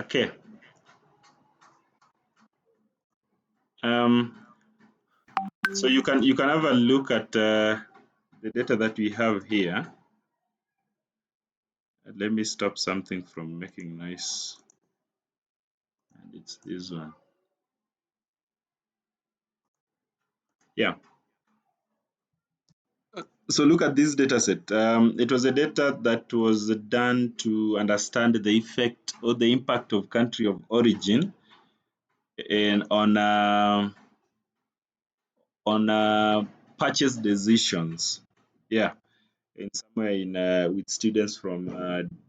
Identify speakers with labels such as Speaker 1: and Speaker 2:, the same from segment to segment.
Speaker 1: Okay. Um, so you can have a look at the data that we have here. Let me stop something from making noise, and it's this one. Yeah. So look at this data set. It was a data that was done to understand the effect or the impact of country of origin and on purchase decisions. Yeah, in somewhere in with students from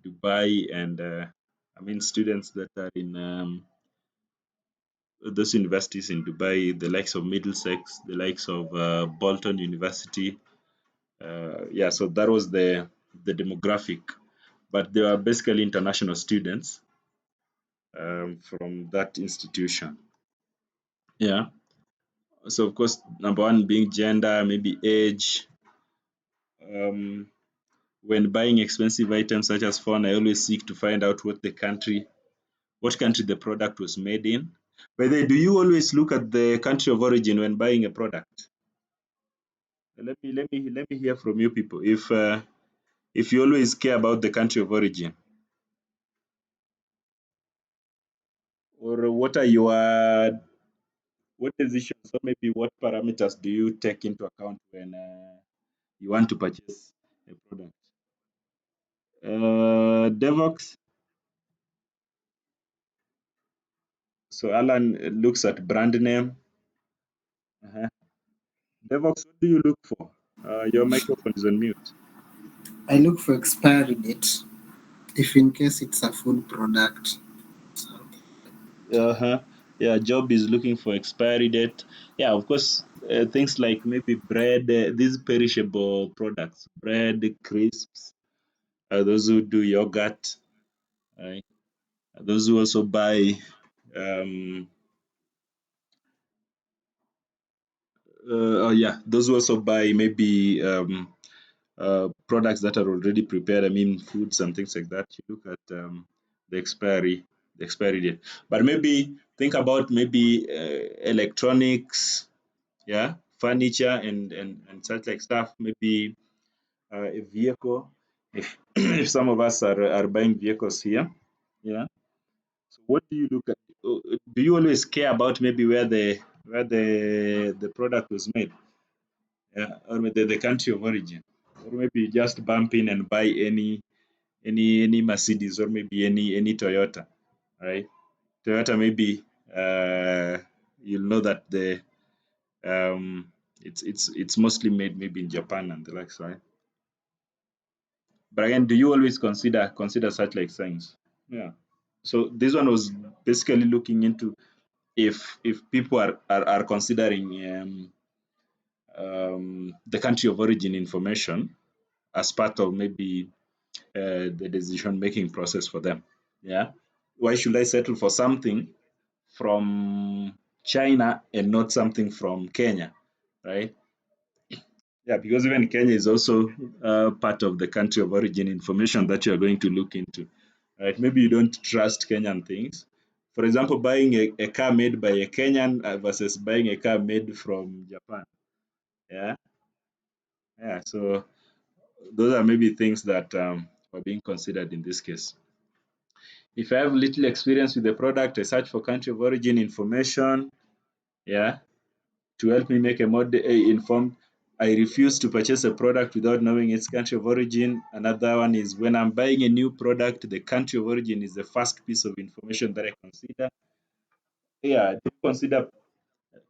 Speaker 1: Dubai and I mean students that are in those universities in Dubai, the likes of Middlesex, the likes of Bolton University. Yeah, so that was the demographic, but they were basically international students from that institution. Yeah. So of course, number one being gender, maybe age. Um, when buying expensive items such as phone, I always seek to find out what country the product was made in. By the way, do you always look at the country of origin when buying a product? Let me hear from you people. If you always care about the country of origin, or what decisions or maybe what parameters do you take into account when you want to purchase a product? Devox. So Alan looks at brand name. Uh-huh. Devox, what do you look for? Your microphone is on mute.
Speaker 2: I look for expiry date if in case it's a food product.
Speaker 1: Uh-huh. Yeah, job is looking for expiry date. Yeah, of course, things like maybe bread, these perishable products, bread, crisps, those who do yogurt, right? Those who also buy, um, oh yeah, those who also buy maybe products that are already prepared. I mean, foods and things like that. You look at the expiry, the expiry date. But maybe think about maybe electronics, yeah, furniture and such like stuff. Maybe a vehicle. If if some of us are buying vehicles here, yeah. So what do you look at? Do you always care about maybe where the product was made, yeah, or maybe the country of origin, or maybe you just bump in and buy any Mercedes or maybe any Toyota, right? Toyota maybe you'll know that the it's mostly made maybe in Japan and the likes, right? But again, do you always consider such like things? Yeah. So this one was basically looking into if people are considering the country of origin information as part of maybe the decision making process for them. Yeah. Why should I settle for something from China and not something from Kenya, right? Yeah, because even Kenya is also part of the country of origin information that you are going to look into, right? Maybe you don't trust Kenyan things. For example, buying a car made by a Kenyan versus buying a car made from Japan. Yeah, yeah. So those are maybe things that are being considered in this case. If I have little experience with the product, I search for country of origin information. Yeah, to help me make a more informed. I refuse to purchase a product without knowing its country of origin. Another one is when I'm buying a new product, the country of origin is the first piece of information that I consider. Yeah, do consider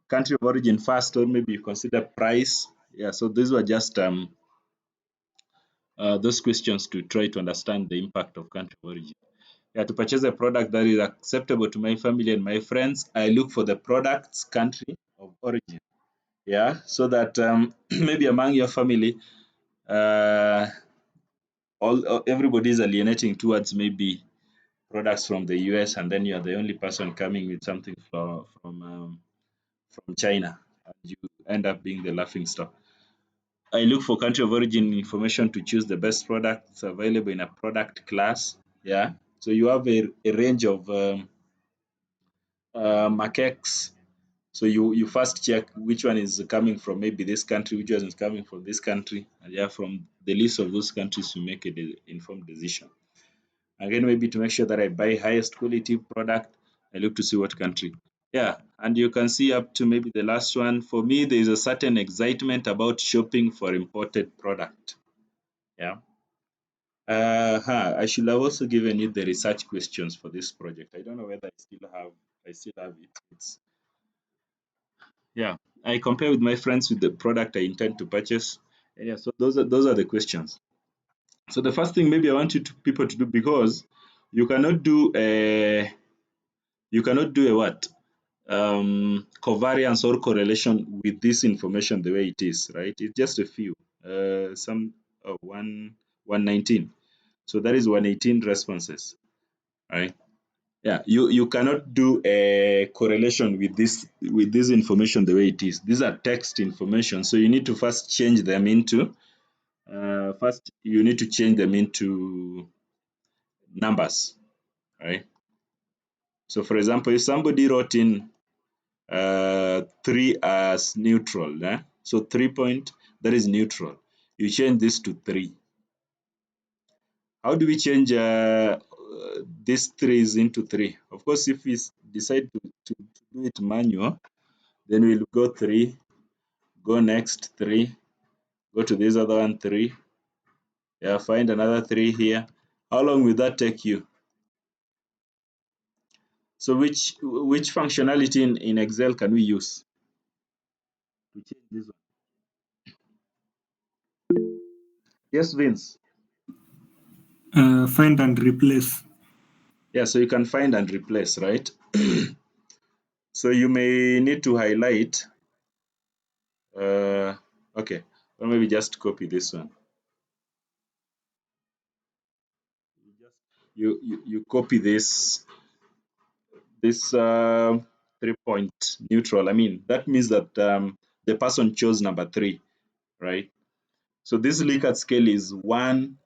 Speaker 1: country of origin first, or maybe you consider price. Yeah, so these were just those questions to try to understand the impact of country of origin. Yeah, to purchase a product that is acceptable to my family and my friends, I look for the product's country of origin. Yeah, so that maybe among your family, uh, everybody is alienating towards maybe products from the US, and then you are the only person coming with something from China, and you end up being the laughing stock. I look for country of origin information to choose the best products available in a product class. Yeah. So you have a range of macaques. So you first check which one is coming from maybe this country, which one is coming from this country, and yeah, from the list of those countries, you make an informed decision. Again, maybe to make sure that I buy highest quality product, I look to see what country. Yeah, and you can see up to maybe the last one. For me, there is a certain excitement about shopping for imported product. Yeah. I should have also given you the research questions for this project. I don't know whether I still have it. It's yeah. I compare with my friends with the product I intend to purchase. And yeah, so those are the questions. So the first thing maybe I want people to do, because you cannot do a a what? Covariance or correlation with this information the way it is, right? It's just a few. Some 119. So that is 118 responses, right? Yeah, you cannot do a correlation with this information the way it is. These are text information, so you need to first change them into numbers, right? So for example, if somebody wrote in 3 as neutral, so 3 point, that is neutral. You change this to 3. How do we change these 3's into 3? Of course, if we decide to do it manual, then we'll go 3, go next 3, go to this other one 3, yeah, find another 3 here. How long will that take you? So which functionality in Excel can we use to change this one? Yes, Vince.
Speaker 3: Find and replace.
Speaker 1: Yeah, so you can find and replace, right? So you may need to highlight. Okay, or maybe just copy this one. You copy this 3 point neutral. I mean, that means that the person chose number 3, right? So this Likert scale is 1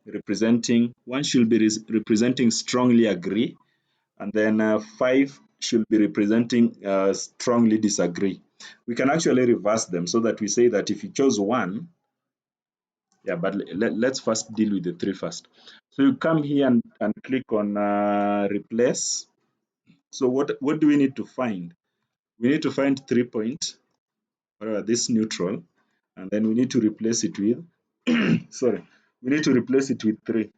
Speaker 1: should be representing strongly agree, and then 5 should be representing strongly disagree. We can actually reverse them so that we say that if you chose 1, yeah, but let's first deal with the 3 first. So you come here and click on replace. So what do we need to find? We need to find 3 point, whatever this neutral, and then we need to replace it with sorry, we need to replace it with 3.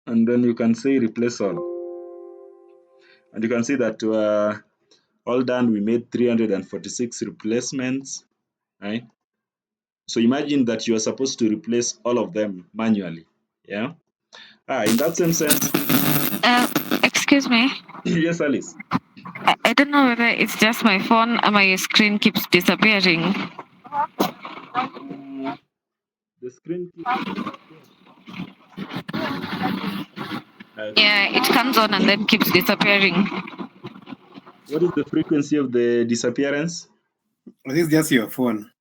Speaker 1: And then you can say replace all. And you can see that all done, we made 346 replacements, right? So imagine that you are supposed to replace all of them manually, yeah? In that same sense,
Speaker 4: Excuse me.
Speaker 1: yes, Alice.
Speaker 4: I don't know whether it's just my phone or my screen keeps disappearing.
Speaker 1: The screen keeps disappearing.
Speaker 4: Yeah, it comes on and then keeps disappearing.
Speaker 1: What is the frequency of the disappearance?
Speaker 2: This is just your phone.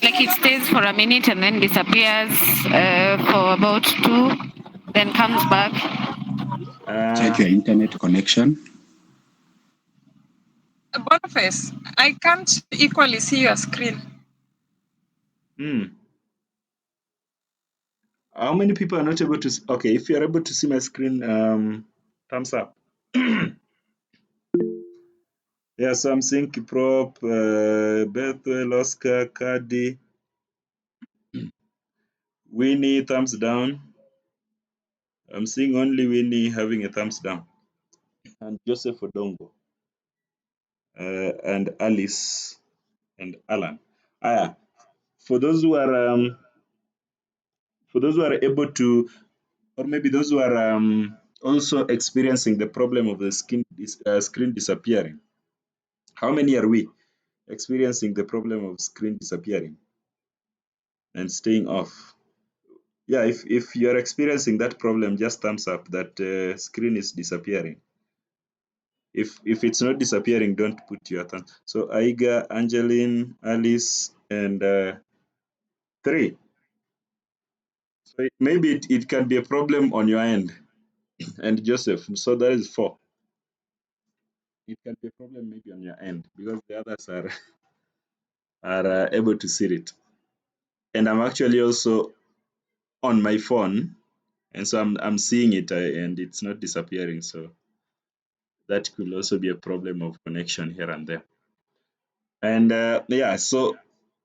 Speaker 4: Like it stays for a minute and then disappears for about 2, then comes back.
Speaker 5: Check your internet connection.
Speaker 6: Boniface, I can't equally see your screen.
Speaker 1: How many people are not able to see? Okay, if you are able to see my screen, thumbs up. Yeah, so I'm seeing Kiprop, Bethel, Oscar, Kadi, Winnie, thumbs down. I'm seeing only Winnie having a thumbs down. And Joseph Odongo. And Alice and Alan. For those who are able to, or maybe those who are also experiencing the problem of the screen disappearing. How many are we experiencing the problem of screen disappearing and staying off? Yeah, if you're experiencing that problem, just thumbs up that screen is disappearing. If it's not disappearing, don't put your thumb. So Aiga, Angeline, Alice, and 3. So maybe it can be a problem on your end. and Joseph. So that is 4. It can be a problem maybe on your end because the others are able to see it. And I'm actually also on my phone, and so I'm seeing it and it's not disappearing. So that could also be a problem of connection here and there. And yeah, so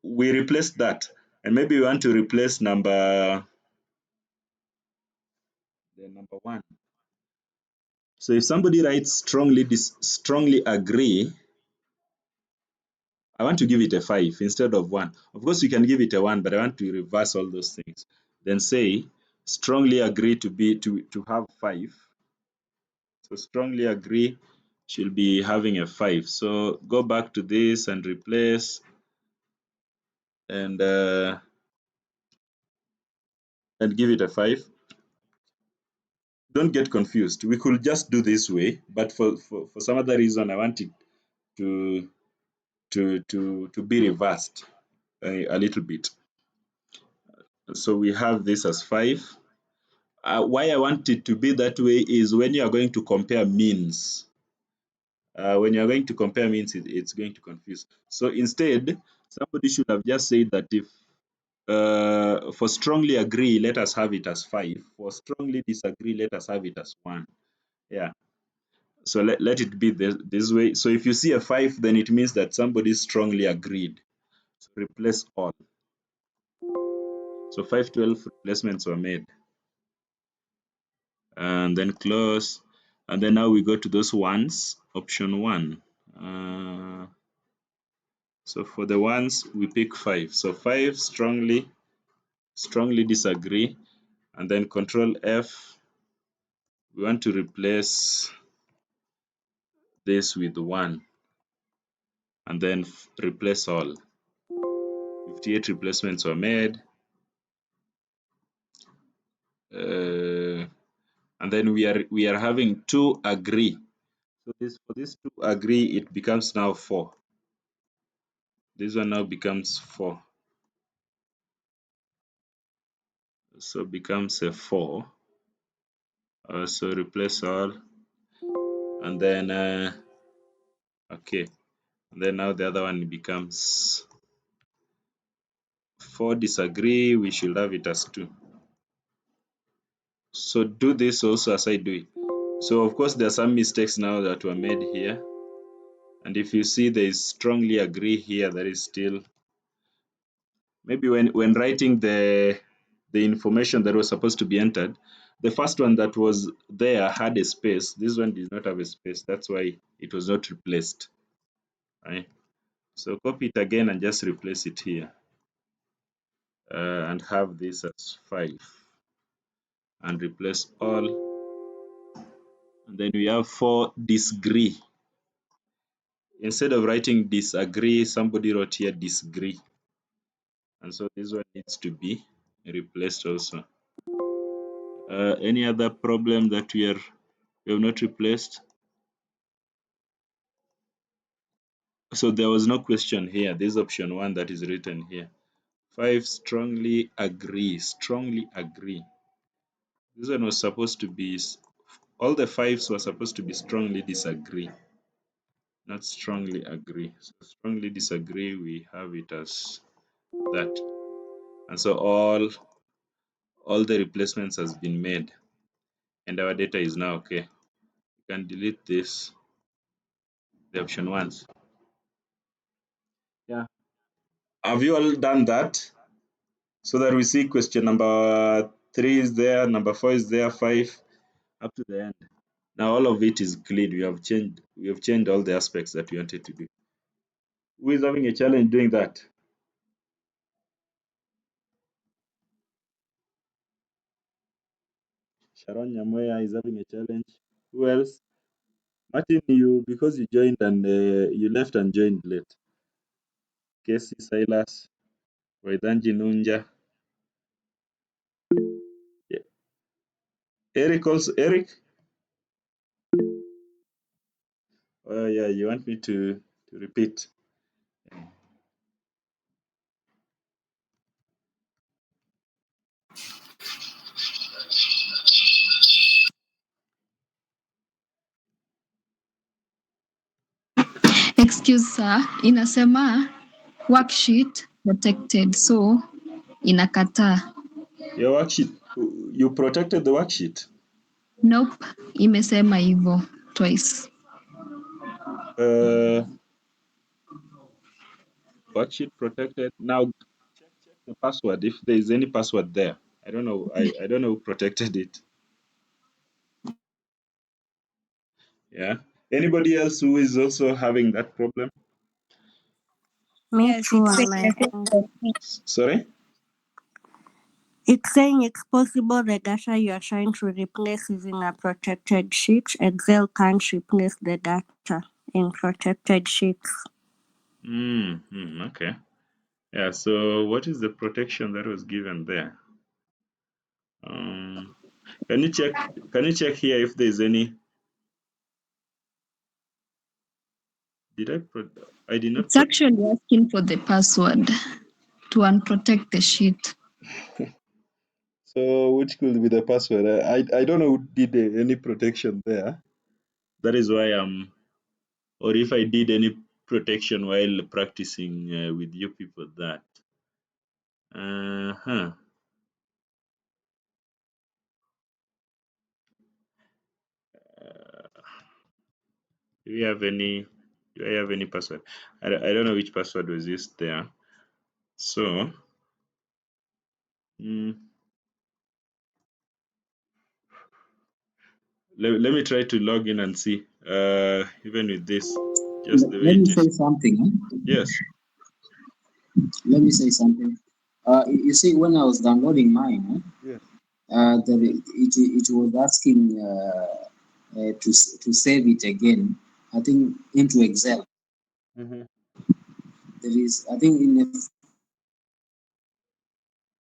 Speaker 1: we replaced that, and maybe we want to replace number 1. So if somebody writes strongly agree, I want to give it a 5 instead of 1. Of course, you can give it a 1, but I want to reverse all those things. Then say strongly agree to have 5. So strongly agree should be having a 5. So go back to this and replace, and give it a 5. Don't get confused. We could just do this way, but for some other reason, I want it to be reversed a little bit. So we have this as 5. Why I want it to be that way is when you are going to compare means. When you are going to compare means, it's going to confuse. So instead, somebody should have just said that if for strongly agree, let us have it as 5. For strongly disagree, let us have it as 1. Yeah. So let it be this way. So if you see a 5, then it means that somebody strongly agreed. So replace all. So 5, 12 replacements were made. And then close. And then now we go to those ones, option 1. So for the ones, we pick 5. So 5 strongly disagree. And then control F. We want to replace this with 1. And then replace all. 58 replacements were made. And then we are having 2 agree. So for this 2 agree, it becomes now 4. This one now becomes 4. So becomes a 4. So replace all, and then okay, and then now the other one becomes 4 disagree. We should have it as 2. So do this also as I do it. So of course there are some mistakes now that were made here, and if you see there is strongly agree here, there is still maybe when writing the information that was supposed to be entered, the first one that was there had a space. This one did not have a space. That's why it was not replaced. Right? So copy it again and just replace it here, and have this as 5, and replace all. And then we have 4 disagree. Instead of writing disagree, somebody wrote here disagree, and so this one needs to be replaced also. Any other problem that we have not replaced? So there was no question here. This is option 1 that is written here. 5 strongly agree. Strongly agree. This one was supposed to be, all the 5s were supposed to be strongly disagree, not strongly agree. So strongly disagree, we have it as that. And so all the replacements has been made, and our data is now okay. You can delete this, the option 1s. Yeah. Have you all done that? So that we see question number 3 is there, number 4 is there, 5, up to the end. Now all of it is clean. We have changed all the aspects that we wanted to do. Who is having a challenge doing that? Sharon Nyamoya is having a challenge. Who else? Martin, because you joined and you left and joined late. Casey Silas, Waidanji Nunja. Yeah. Eric also. Eric? Oh yeah, you want me to repeat?
Speaker 3: Excuse sir, inasema worksheet protected, so inakataa.
Speaker 1: Your worksheet, you protected the worksheet.
Speaker 3: Nope, imesema hivyo twice.
Speaker 1: Worksheet protected. Now check the password if there is any password there. I don't know. I don't know who protected it. Yeah. Anybody else who is also having that problem?
Speaker 7: Me
Speaker 3: Yes,
Speaker 7: too,
Speaker 3: it's
Speaker 7: and I think
Speaker 1: Sorry?
Speaker 7: it's saying it's possible the data you are trying to replace using a protected sheet. Excel can't replace the data in protected sheets.
Speaker 1: Okay. Yeah. So what is the protection that was given there? Can you check? Can you check here if there is any? Did I? I did not.
Speaker 3: It's actually asking for the password to unprotect the sheet.
Speaker 1: So which could be the password? I don't know who did any protection there. That is why or if I did any protection while practicing with you people that. Uh-huh. Do you have any? Do I have any password? I don't know which password was used there. So, let me try to log in and see. Even with this, just the way
Speaker 5: Let me
Speaker 1: it
Speaker 5: say
Speaker 1: is.
Speaker 5: something.
Speaker 1: Yes.
Speaker 5: Let me say something. You see, when I was downloading mine,
Speaker 1: Yes.
Speaker 5: it was asking to save it again. I think into Excel.
Speaker 1: Mm-hmm.
Speaker 5: There is, I think, in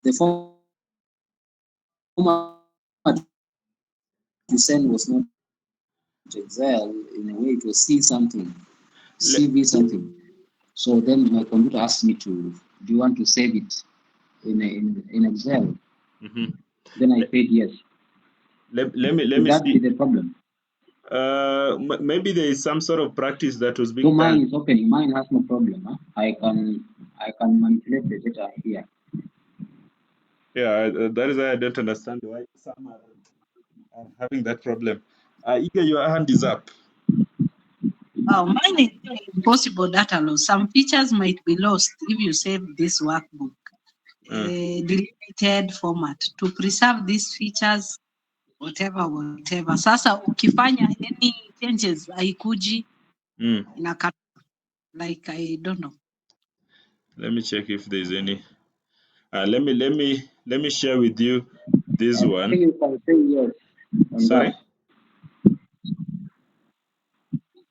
Speaker 5: the format you send was not Excel. In a way, it was C something,
Speaker 1: Let,
Speaker 5: CV something. So then my computer asked me do you want to save it in Excel?
Speaker 1: mm-hmm.
Speaker 5: Then I said yes.
Speaker 1: Let
Speaker 5: Could
Speaker 1: me
Speaker 5: that be
Speaker 1: see.
Speaker 5: the problem?
Speaker 1: Maybe there is some sort of practice that was
Speaker 5: So
Speaker 1: being
Speaker 5: mine
Speaker 1: done.
Speaker 5: is open. Mine has no problem. Huh? I can manipulate the data here.
Speaker 1: Yeah, that is why I don't understand why some are having that problem. Ika, your hand is up.
Speaker 8: Oh, mine is impossible data loss. Some features might be lost if you save this workbook. Deleted format to preserve these features, whatever. Sasa ukifanya any changes haikuji inakata, like I don't know.
Speaker 1: Let me check if there's any. Let me share with you this
Speaker 5: I
Speaker 1: one.
Speaker 5: think you can say yes on
Speaker 1: Sorry.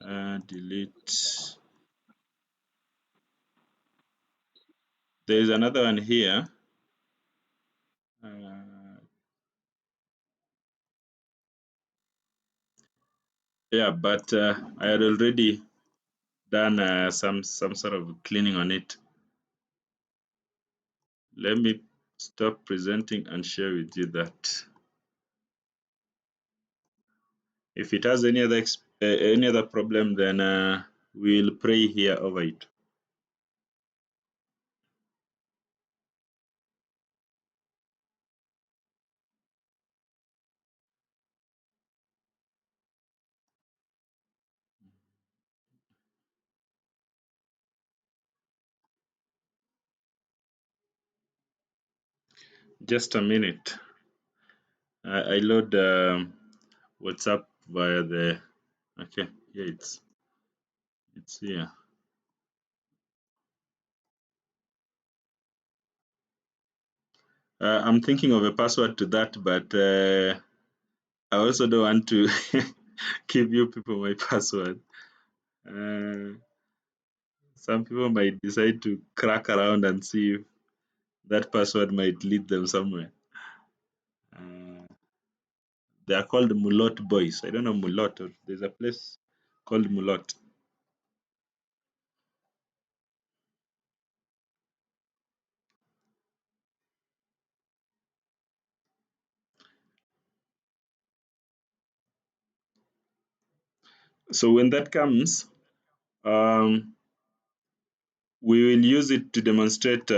Speaker 5: that.
Speaker 1: Delete. There is another one here. Yeah, but I had already done some sort of cleaning on it. Let me stop presenting and share with you that. If it has any other problem, then we'll pray here over it. Just a minute. I load WhatsApp via the. Okay, yeah, it's here. I'm thinking of a password to that, but I also don't want to give you people my password. Some people might decide to crack around and see if that password might lead them somewhere. They are called Mulot boys. I don't know Mulot. Or there's a place called Mulot. So when that comes, we will use it to demonstrate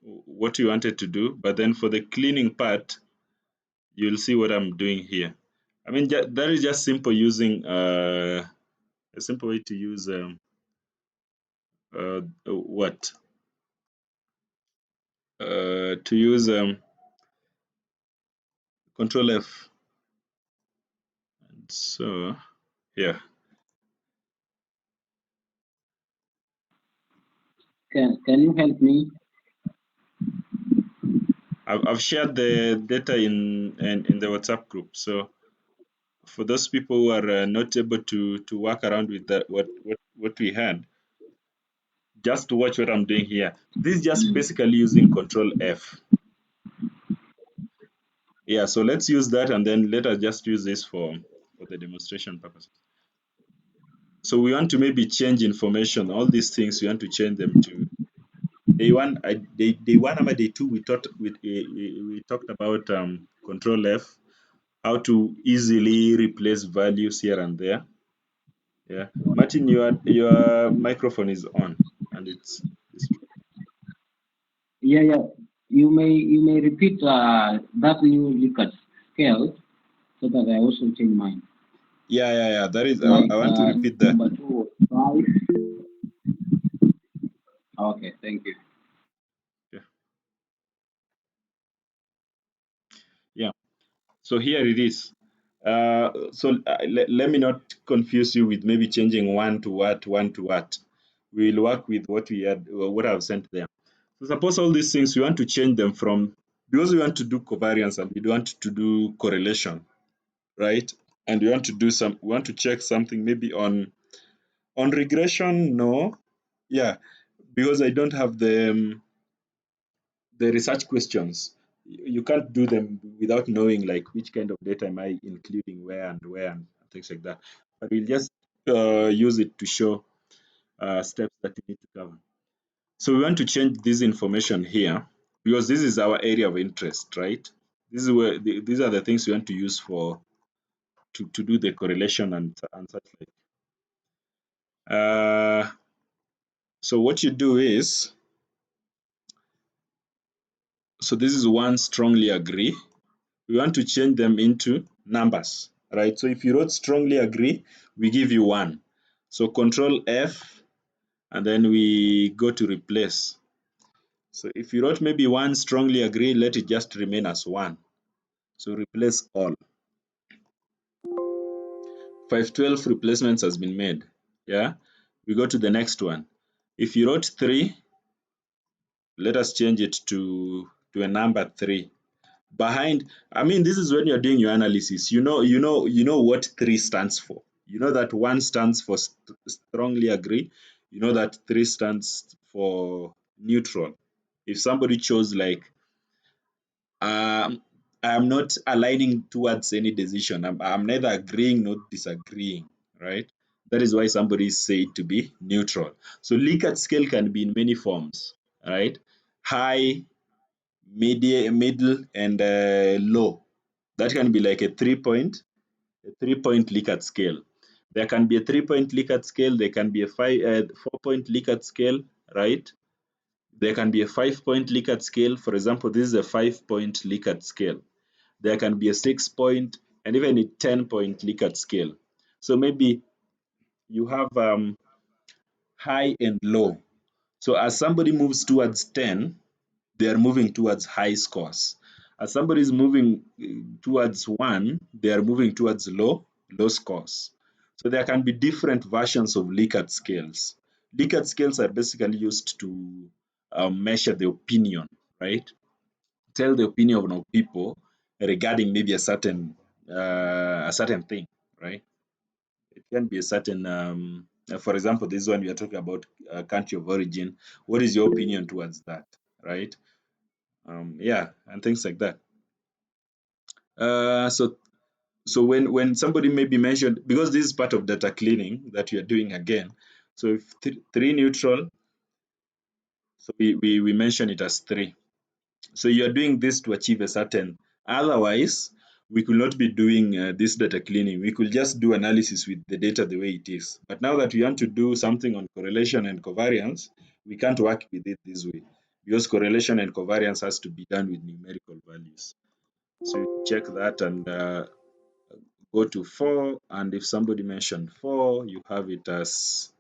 Speaker 1: what we wanted to do, but then for the cleaning part, you'll see what I'm doing here. I mean, that is just simple using a simple way to use what? To use Control F. And so, yeah.
Speaker 5: Can you help me?
Speaker 1: I've shared the data in the WhatsApp group. So for those people who are not able to work around with that, what we had, just to watch what I'm doing here. This is just basically using Control F. Yeah, so let's use that, and then let us just use this for the demonstration purposes. So we want to maybe change information. All these things we want to change them to day one. Day one and day two we talked about Control F, how to easily replace values here and there. Yeah, Martin, your microphone is on, and it's
Speaker 5: Yeah. You may repeat that new Likert scale so that I also change mine.
Speaker 1: yeah. That is,
Speaker 5: Like,
Speaker 1: I want to repeat that.
Speaker 5: number 2 was 5. Okay, thank you.
Speaker 1: Yeah. So here it is. Let me not confuse you with maybe changing one to what. We'll work with what we had, what I've sent there. So suppose all these things we want to change them from, because we want to do covariance and we want to do correlation, right? And we want to check something maybe on regression. No, yeah, because I don't have the research questions. You can't do them without knowing like which kind of data am I including where and things like that. But we'll just use it to show steps that we need to cover. So we want to change this information here because this is our area of interest, right? This is where these are the things we want to use for to do the correlation and such like. So what you do is, so this is one strongly agree. We want to change them into numbers, right? So if you wrote strongly agree, we give you 1. So Control F, and then we go to replace. So if you wrote maybe 1 strongly agree, let it just remain as 1. So replace all. 512 replacements has been made. Yeah, we go to the next one. If you wrote 3, let us change it to a number 3. Behind, I mean, this is when you're doing your analysis. You know what 3 stands for. You know that 1 stands for strongly agree. You know that 3 stands for neutral. If somebody chose like, I'm not aligning towards any decision. I'm neither agreeing nor disagreeing, right? That is why somebody is said to be neutral. So Likert scale can be in many forms, right? High, middle, and low. That can be like a 3-point Likert scale. There can be a 3-point Likert scale. There can be a 4-point Likert scale, right? There can be a 5-point Likert scale. For example, this is a 5-point Likert scale. There can be a 6-point and even a 10-point Likert scale. So maybe you have high and low. So as somebody moves towards 10, they are moving towards high scores. As somebody is moving towards 1, they are moving towards low scores. So there can be different versions of Likert scales. Likert scales are basically used to measure the opinion, right? Tell the opinion of people regarding maybe a certain thing, right? It can be a certain, for example, this one we are talking about country of origin. What is your opinion towards that, right? Yeah, and things like that. So when somebody maybe mentioned, because this is part of data cleaning that you are doing again. So if 3 neutral, so we mention it as 3. So you are doing this to achieve a certain. Otherwise, we could not be doing this data cleaning. We could just do analysis with the data the way it is. But now that we want to do something on correlation and covariance, we can't work with it this way, because correlation and covariance has to be done with numerical values. So you check that and go to 4, and if somebody mentioned 4, you have it as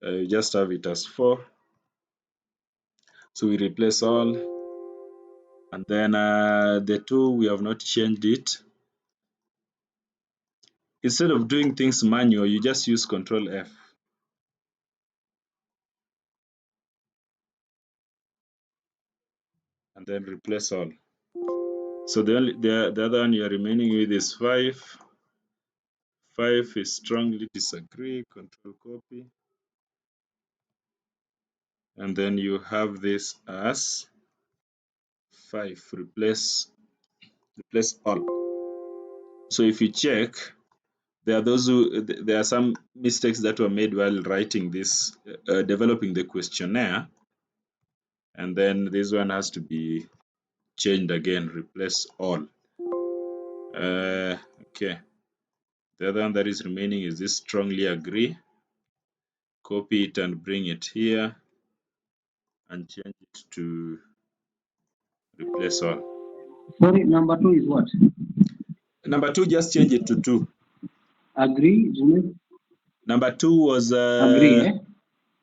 Speaker 1: you just have it as 4. So we replace all, and then the 2, we have not changed it. Instead of doing things manual, you just use Control F. And then replace all. So the other one you're remaining with is 5. 5 is strongly disagree, Control copy. And then you have this as 5, replace all. So if you check, there are some mistakes that were made while writing this, developing the questionnaire, and then this one has to be changed again, replace all. Okay. The other one that is remaining is this strongly agree. Copy it and bring it here and change it to replace all.
Speaker 5: Sorry, number 2 is what?
Speaker 1: Number 2, just change it to 2.
Speaker 5: Agree, Jimmy?
Speaker 1: Number 2 was
Speaker 5: Agree, eh?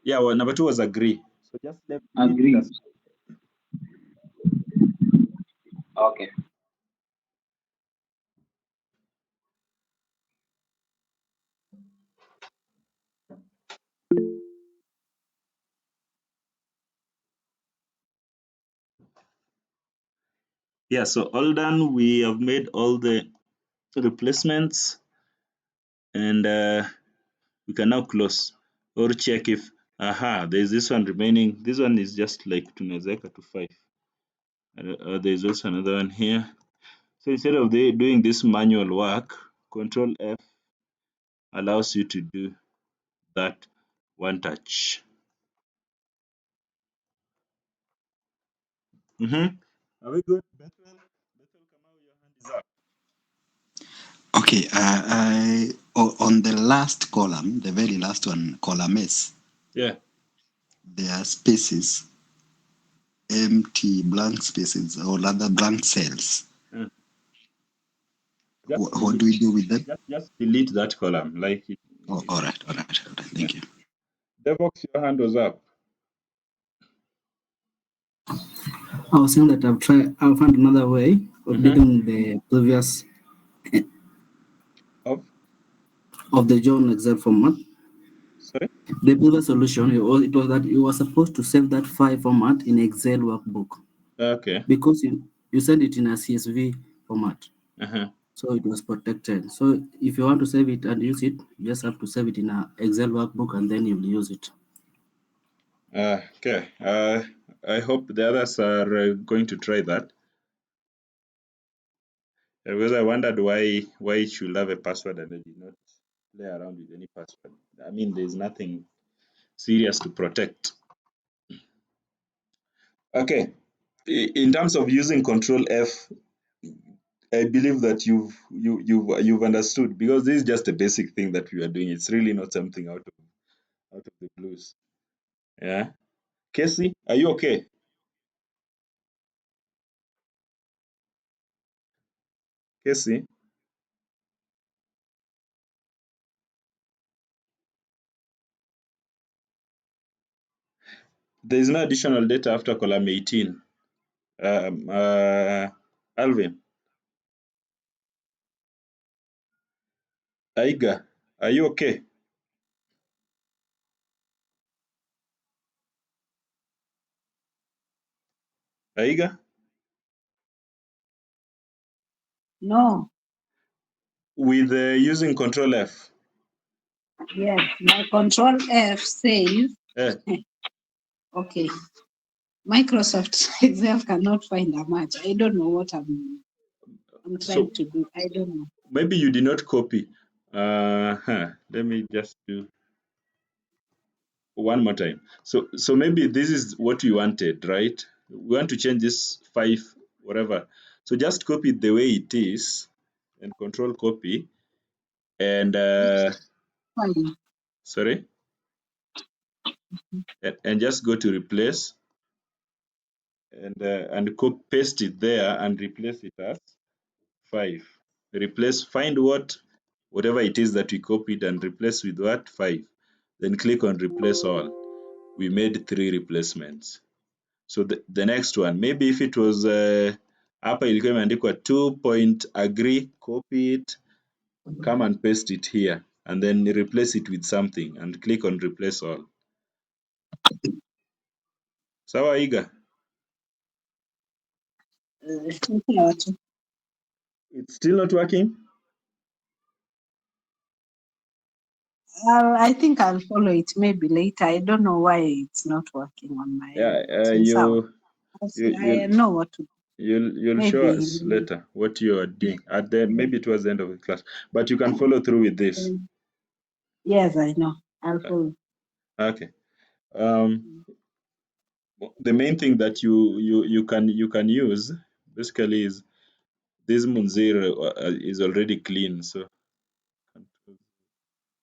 Speaker 1: yeah, well, number 2 was agree. So just leave it
Speaker 5: Agree.
Speaker 1: as
Speaker 5: Okay.
Speaker 1: yeah. So all done. We have made all the replacements, and we can now close or check if there's this one remaining. This one is just like tunawezeka to 5. There's also another one here. So instead of doing this manual work, Control F allows you to do that one touch. Are we good? Bethel, Kamau, your hand is up.
Speaker 9: Okay, on the last column, the very last one, column S,
Speaker 1: Yeah.
Speaker 9: there are spaces, empty blank spaces or rather blank cells. What do we do with them?
Speaker 1: Just delete that column. Like it.
Speaker 9: Oh, all right. Thank you.
Speaker 1: Devox, your hand was up.
Speaker 2: I was saying that I'll find another way of getting the previous of the John Excel format.
Speaker 1: Sorry?
Speaker 2: The previous solution, it was that you were supposed to save that file format in Excel workbook.
Speaker 1: Okay.
Speaker 2: Because you sent it in a CSV format. So it was protected. So if you want to save it and use it, you just have to save it in an Excel workbook and then you'll use it.
Speaker 1: Okay. I hope the others are going to try that. Because I wondered why it should have a password and I did not play around with any password. I mean, there's nothing serious to protect. Okay. In terms of using Control F, I believe that you've understood, because this is just a basic thing that we are doing. It's really not something out of the blues. Yeah. Casey, are you okay? Casey? There is no additional data after column 18. Alvin? Aiga, are you okay? Aiga?
Speaker 8: No,
Speaker 1: With using Control F.
Speaker 8: yes, my control F says,
Speaker 1: Eh,
Speaker 8: okay, Microsoft Excel cannot find a match. I don't know what I'm trying to do. I don't know.
Speaker 1: Maybe you did not copy. Let me just do one more time. So maybe this is what we wanted, right? We want to change this 5, whatever. So just copy it the way it is and control copy and sorry, and just go to replace and paste it there and replace it as 5. Replace, find whatever it is that we copied and replace with what? 5. Then click on replace all. We made 3 replacements. So the next one, maybe if it was hapa ilikuwa imeandikwa 2.agree, copy it, come and paste it here and then replace it with something and click on replace all. Sawa Iga? It's still not working?
Speaker 8: I think I'll follow it maybe later. I don't know why it's not working on my end. I know what to do.
Speaker 1: You'll show us later what you are doing. Maybe towards the end of the class. But you can follow through with this.
Speaker 8: Yes, I know. I'll follow.
Speaker 1: Okay. The main thing that you can use basically is this Munzir is already clean, so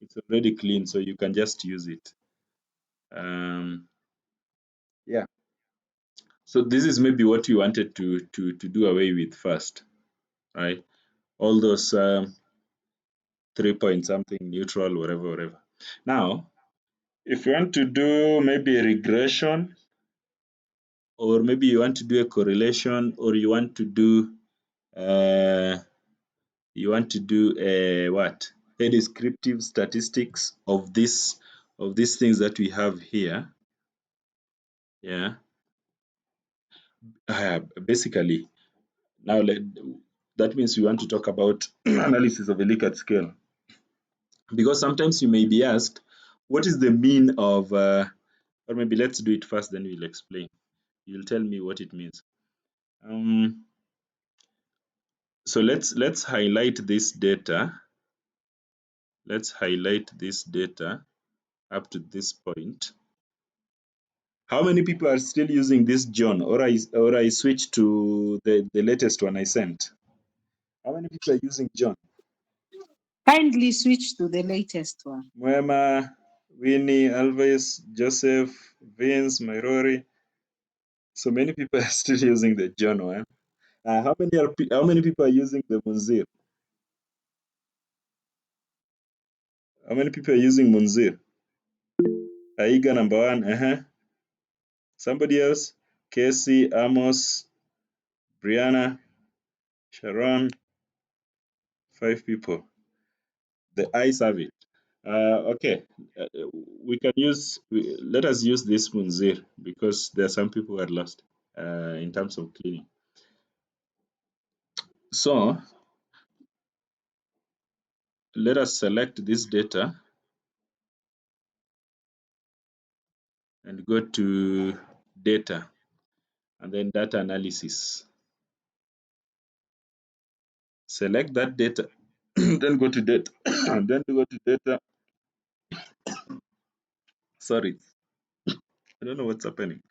Speaker 1: it's already clean, so you can just use it. Yeah. So this is maybe what you wanted to do away with first, right? All those 3 point something, neutral, whatever. Now, if you want to do maybe a regression, or maybe you want to do a correlation, or you want to do what? A descriptive statistics of these things that we have here. Yeah. Basically, now that means we want to talk about analysis of a Likert scale. Because sometimes you may be asked, what is the mean of, or maybe let's do it first, then we'll explain. You'll tell me what it means. So let's highlight this data. Let's highlight this data up to this point. How many people are still using this John, or I switched to the latest one I sent? How many people are using John?
Speaker 8: Kindly switch to the latest one.
Speaker 1: Mwema, Winnie, Alves, Joseph, Vince, Myrori. So many people are still using the John one. How many people are using the Munzir? How many people are using Munzir? Aiga number 1. Somebody else? Casey, Amos, Brianna, Sharon. 5 people. The eyes have it. Okay, we can let us use this Munzir because there are some people who are lost in terms of cleaning. So let us select this data and go to data and then data analysis. Select that data, then go to data, and then go to data. Sorry, I don't know what's happening.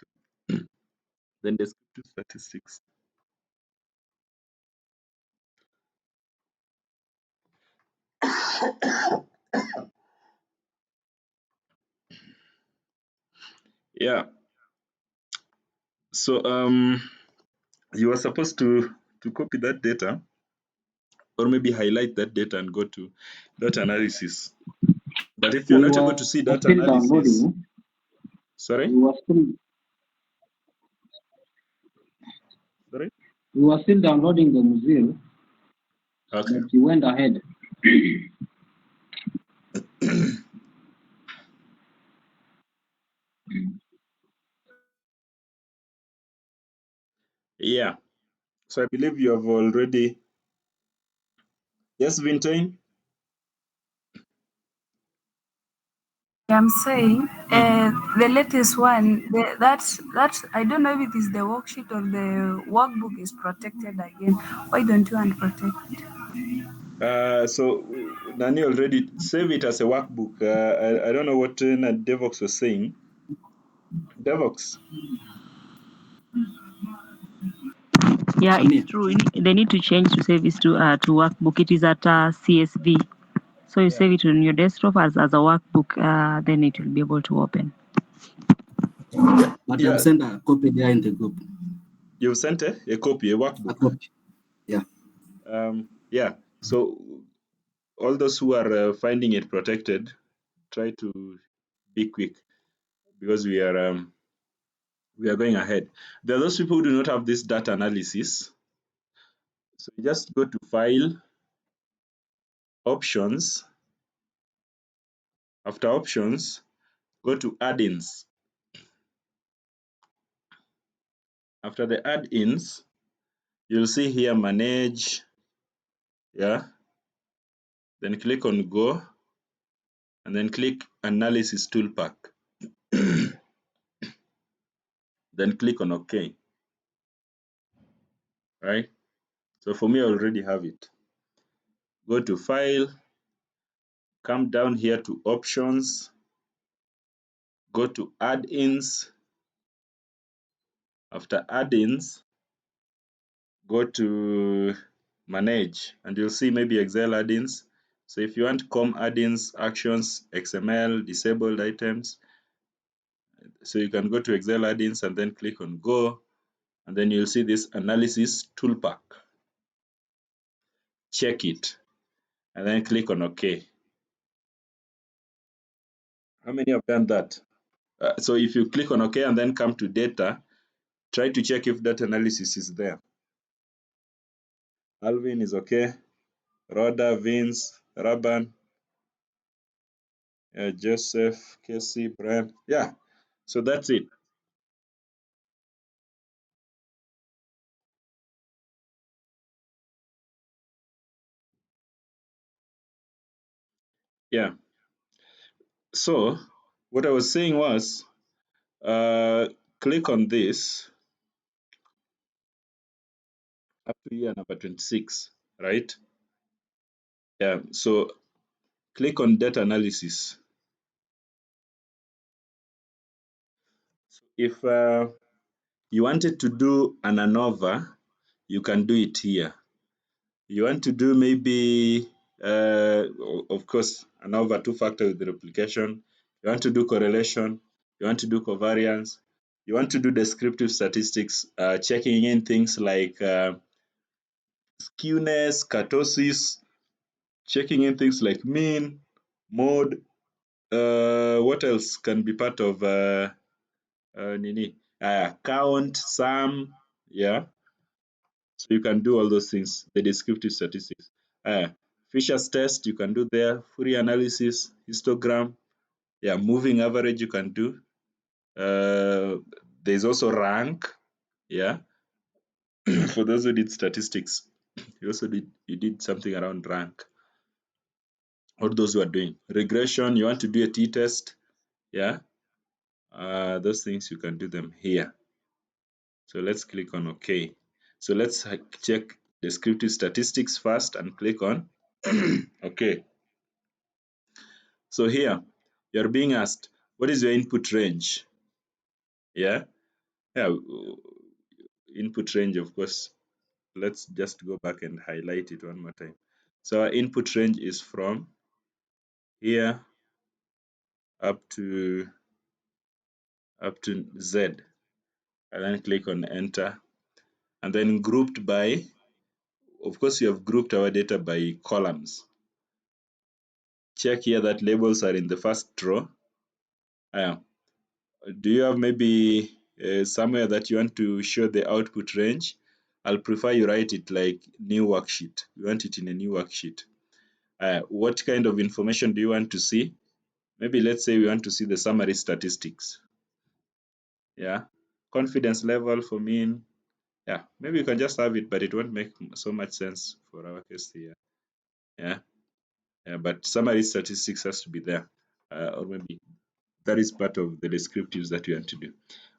Speaker 1: Then descriptive statistics. Yeah. So you are supposed to copy that data, or maybe highlight that data and go to data analysis. But if you're not able to see data analysis, sorry?
Speaker 5: We were still downloading the Mozilla.
Speaker 1: Okay.
Speaker 5: But you went ahead.
Speaker 1: Yeah. So I believe you have already. Yes, Vintane?
Speaker 10: I'm saying the latest one, that's I don't know if it is the worksheet or the workbook is protected again. Why don't you unprotect it?
Speaker 1: So Nani already save it as a workbook. I don't know what Devox was saying. Devox.
Speaker 11: Yeah,
Speaker 2: Come here.
Speaker 11: it's true. They need to change to save this to workbook. It is at CSV. So you save it on your desktop as a workbook, then it will be able to open.
Speaker 2: But I've sent a copy there in the group.
Speaker 1: You've sent a copy, a workbook?
Speaker 2: A copy, yeah.
Speaker 1: Yeah, so all those who are finding it protected, try to be quick because we are going ahead. There are those people who do not have this data analysis. So you just go to File, Options. After Options, go to Add-ins. After the add-ins, you'll see here Manage, yeah. Then click on Go, and then click Analysis Toolpack. Then click on OK. Right? So for me, I already have it. Go to File, come down here to Options, go to Add-ins. After Add-ins, go to Manage, and you'll see maybe Excel add-ins. So if you want COM add-ins, Actions, XML, Disabled items, so you can go to Excel add-ins and then click on Go, and then you'll see this Analysis Toolpack. Check it, and then click on OK. How many have done that? So if you click on OK and then come to Data, try to check if that analysis is there. Alvin is okay. Rhoda, Vince, Raban, Joseph, Casey, Brian. Yeah, so that's it. Yeah. So what I was saying was, click on this up to year number 26, right? Yeah. So click on data analysis. If you wanted to do an ANOVA, you can do it here. You want to do maybe, of course, ANOVA two-factor with replication. You want to do correlation. You want to do covariance. You want to do descriptive statistics, checking in things like skewness, kurtosis, checking in things like mean, mode. What else can be part of count, sum, yeah. So you can do all those things, the descriptive statistics. Fisher's test you can do there, Fourier analysis, histogram, yeah, moving average you can do. There's also rank, yeah. For those who did statistics, you did something around rank. All those who are doing regression, you want to do a t-test, yeah. Those things you can do them here. So let's click on OK. So let's check descriptive statistics first and click on OK. So here you're being asked, what is your input range? Yeah, input range, of course. Let's just go back and highlight it one more time. So our input range is from here up to Z, and then click on enter, and then grouped by, of course, you have grouped our data by columns. Check here that labels are in the first row. Do you have maybe somewhere that you want to show the output range? I'll prefer you write it like new worksheet. You want it in a new worksheet. What kind of information do you want to see? Maybe let's say we want to see the summary statistics. Yeah, confidence level for mean. Yeah, maybe you can just have it, but it won't make so much sense for our case here. Yeah, but summary statistics has to be there, or maybe that is part of the descriptives that you want to do.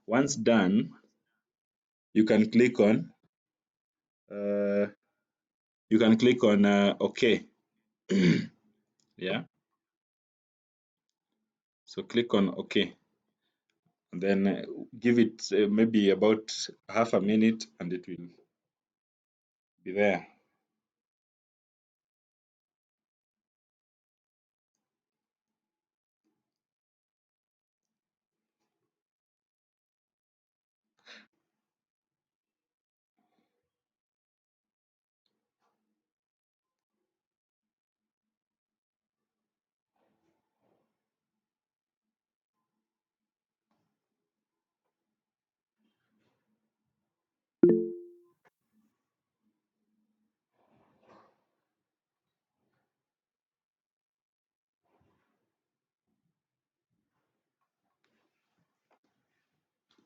Speaker 1: Once done, you can click on OK. Yeah, so click on OK, and then give it maybe about half a minute, and it will be there.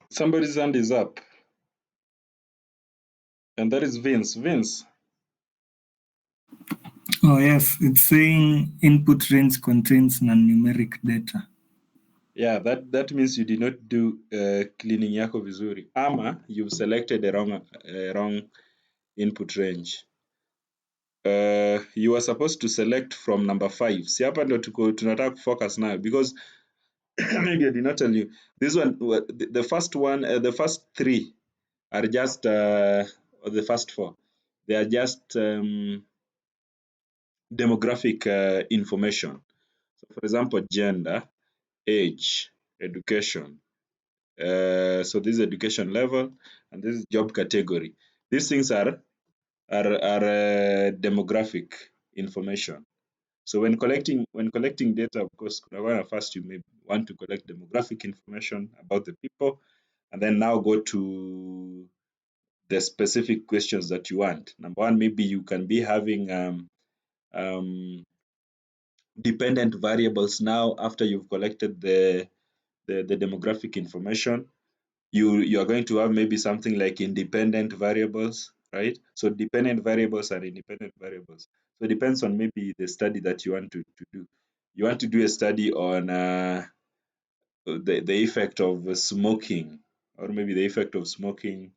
Speaker 1: Somebody's hand is up. And that is Vince. Vince.
Speaker 12: Oh, yes. It's saying input range contains non-numeric data.
Speaker 1: Yeah, that means you did not do cleaning yako vizuri. Ama you've selected a wrong input range. You are supposed to select from number 5. Si hapa ndo tunataka kufocus now because maybe I did not tell you. This one, the first one, the first 3 are just, or the first 4, they are just demographic information. So for example, gender, age, education. So this is education level, and this is job category. These things are demographic information. So when collecting data, of course, first you may want to collect demographic information about the people, and then now go to the specific questions that you want. Number 1, maybe you can be having dependent variables now after you've collected the demographic information. You are going to have maybe something like independent variables, right? So dependent variables are independent variables. So it depends on maybe the study that you want to do. You want to do a study on the effect of smoking, or maybe the effect of smoking,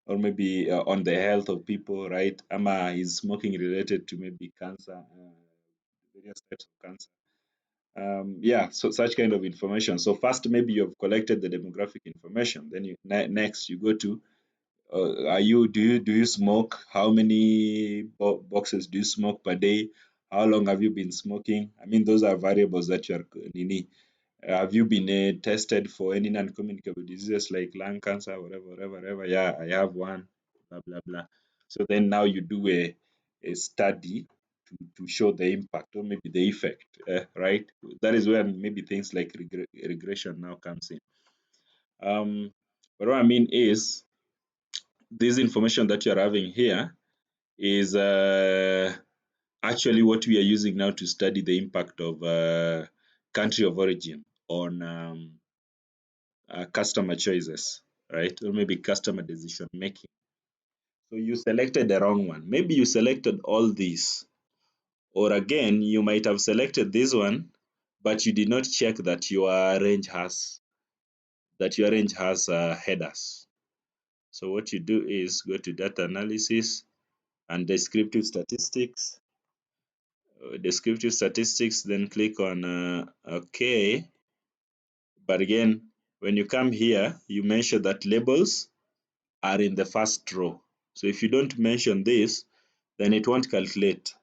Speaker 1: or maybe on the health of people, right? Ama is smoking related to maybe cancer, various types of cancer. Yeah, so such kind of information. So first, maybe you've collected the demographic information. Then next you go to, do you smoke? How many boxes do you smoke per day? How long have you been smoking? I mean, those are variables that you are have you been tested for any non-communicable diseases like lung cancer, whatever? Yeah, I have one, blah, blah, blah. So then now you do a study to show the impact or maybe the effect, right? That is when maybe things like regression now comes in. But what I mean is, this information that you're having here is actually what we are using now to study the impact of country of origin on customer choices, right? Or maybe customer decision making. So you selected the wrong one. Maybe you selected all these. Or again, you might have selected this one, but you did not check that your range has headers. So what you do is go to data analysis and descriptive statistics. Descriptive statistics, then click on OK. But again, when you come here, you mention that labels are in the first row. So if you don't mention this, then it won't calculate.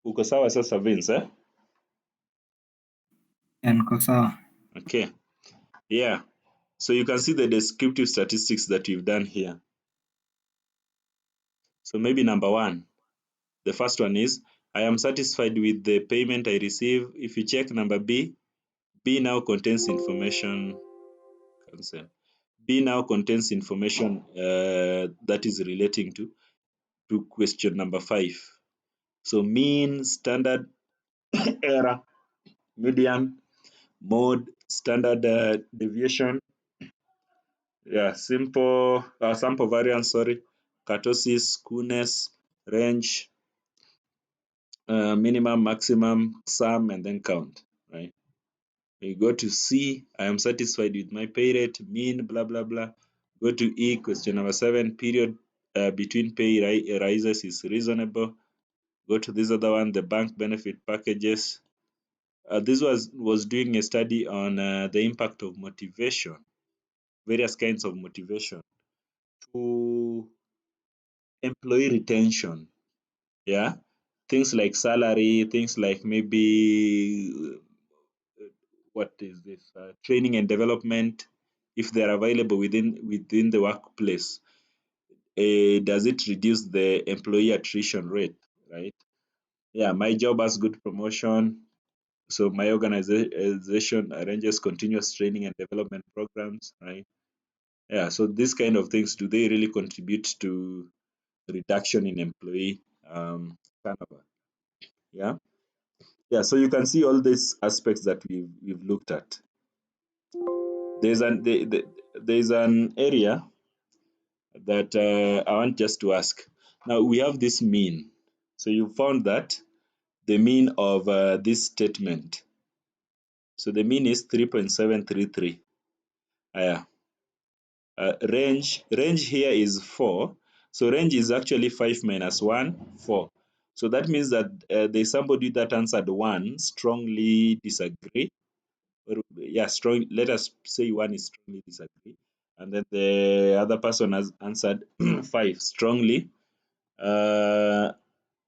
Speaker 1: Uko sawa sasa Vince, eh?
Speaker 12: Niko sawa.
Speaker 1: Okay. Yeah. So you can see the descriptive statistics that you've done here. So maybe number 1, the first one is, I am satisfied with the payment I receive. If you check number B, B now contains information. B now contains information that is relating to question number 5. So mean, standard, error, median, mode, standard deviation, yeah, sample variance, kurtosis, skewness, range, minimum, maximum, sum, and then count, right? You go to C, I am satisfied with my pay rate, mean, blah, blah, blah. Go to E, question number 7, period between pay rises is reasonable. Go to this other one, the bank benefit packages. This was doing a study on the impact of motivation, various kinds of motivation to employee retention. Yeah, things like salary, things like maybe what is this training and development, if they're available within the workplace. Does it reduce the employee attrition rate, right? Yeah, my job has good promotion, so my organization arranges continuous training and development programs, right? Yeah, so these kind of things, do they really contribute to reduction in employee turnover? Yeah, yeah. So you can see all these aspects that we've looked at. There's an area that I want just to ask. Now we have this mean. So you found that the mean of this statement. So the mean is 3.733. Yeah. Range here is 4. So range is actually 5 minus 1, 4. So that means that there's somebody that answered 1 strongly disagree. Or, yeah, strong. Let us say 1 is strongly disagree, and then the other person has answered 5 strongly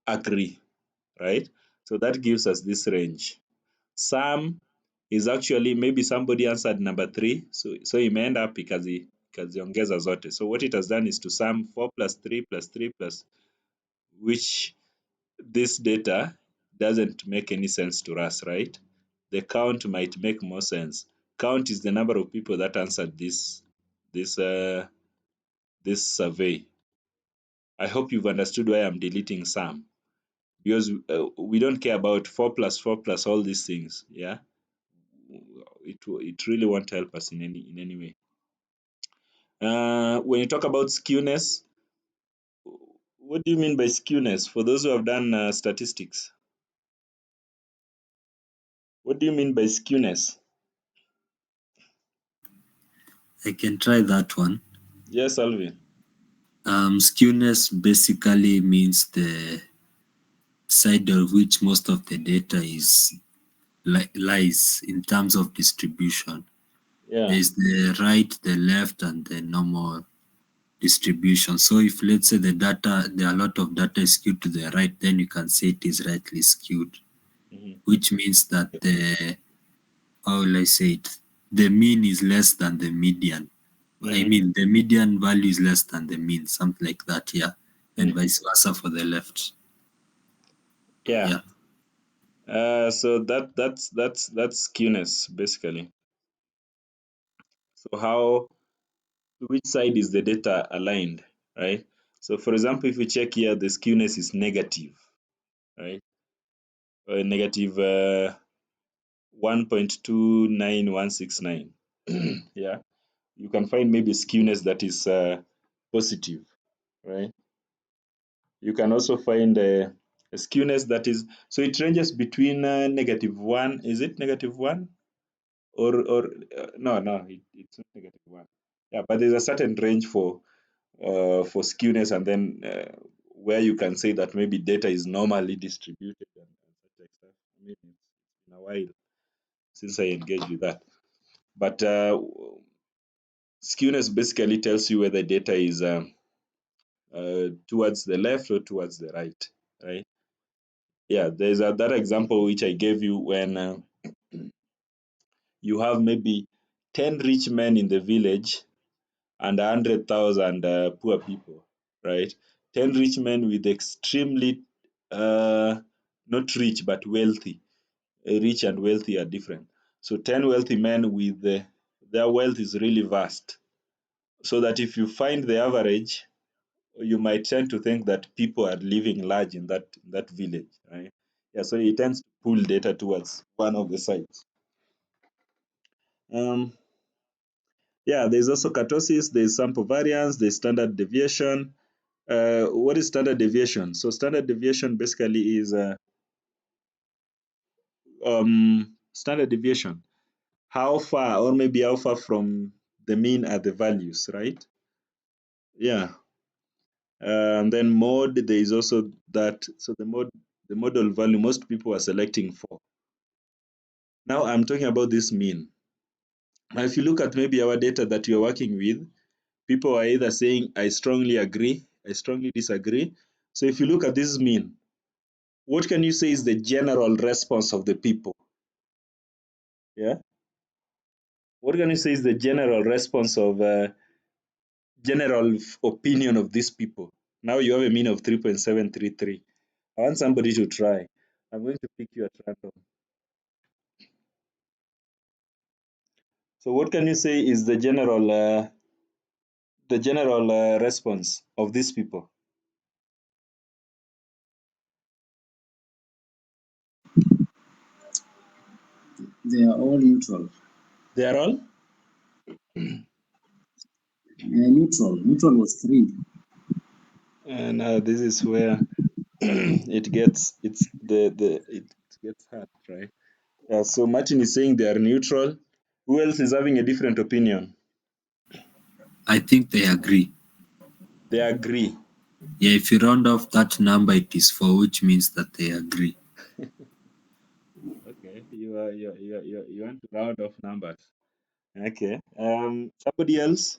Speaker 1: agree, right? So that gives us this range. Sum is actually maybe somebody answered number 3, so imeenda up ikaziongeza zote. So what it has done is to sum 4 plus 3 plus 3 plus, which this data doesn't make any sense to us, right? The count might make more sense. Count is the number of people that answered this survey. I hope you've understood why I'm deleting sum, because we don't care about 4 plus 4 plus all these things. Yeah, it really won't help us in any way. When you talk about skewness, what do you mean by skewness? For those who have done statistics, what do you mean by skewness?
Speaker 13: I can try that one.
Speaker 1: Yes, Alvin.
Speaker 13: Skewness basically means the side of which most of the data is lies in terms of distribution.
Speaker 1: Yeah.
Speaker 13: There's the right, the left, and the normal distribution. So if let's say there are a lot of data is skewed to the right, then you can say it is rightly skewed, which means that how will I say it? The mean is less than the median. I mean, the median value is less than the mean, something like that, yeah. And vice versa for the left.
Speaker 1: Yeah. So that's skewness basically. So which side is the data aligned, right? So for example, if we check here, the skewness is negative, right? Negative 1.29169. Yeah, you can find maybe skewness that is positive, right? You can also find a skewness that is, so it ranges between -1. Is it -1? Or no, it's not -1. Yeah, but there's a certain range for skewness, and then where you can say that maybe data is normally distributed and such like stuff. I mean, it's been a while since I engaged with that, but skewness basically tells you whether data is towards the left or towards the right, right? Yeah, there's that example which I gave you when you have maybe 10 rich men in the village and 100,000 poor people, right? 10 rich men with extremely, not rich, but wealthy. Rich and wealthy are different. So 10 wealthy men with their wealth is really vast. So that if you find the average, you might tend to think that people are living large in that village, right? Yeah, so it tends to pull data towards one of the sides. Yeah, there's also kurtosis, there's sample variance, there's standard deviation. What is standard deviation? So standard deviation basically is standard deviation. How far, or maybe how far from the mean are the values, right? Yeah. And then mode, there is also that. So the model value, most people are selecting 4. Now I'm talking about this mean. Now, if you look at maybe our data that you're working with, people are either saying, I strongly agree, I strongly disagree. So if you look at this mean, what can you say is the general response of the people? Yeah. What can you say is the general response of general opinion of these people? Now you have a mean of 3.733. I want somebody to try. I'm going to pick you at random. So what can you say is the general response of these people?
Speaker 5: They are all neutral.
Speaker 1: They are all
Speaker 5: neutral. Neutral was 3.
Speaker 1: And this is where it gets hard, right? Yeah. So Martin is saying they are neutral. Who else is having a different opinion?
Speaker 13: I think they agree.
Speaker 1: They agree.
Speaker 13: Yeah, if you round off that number, it is 4, which means that they agree.
Speaker 1: Okay, you want to round off numbers. Okay. Somebody else?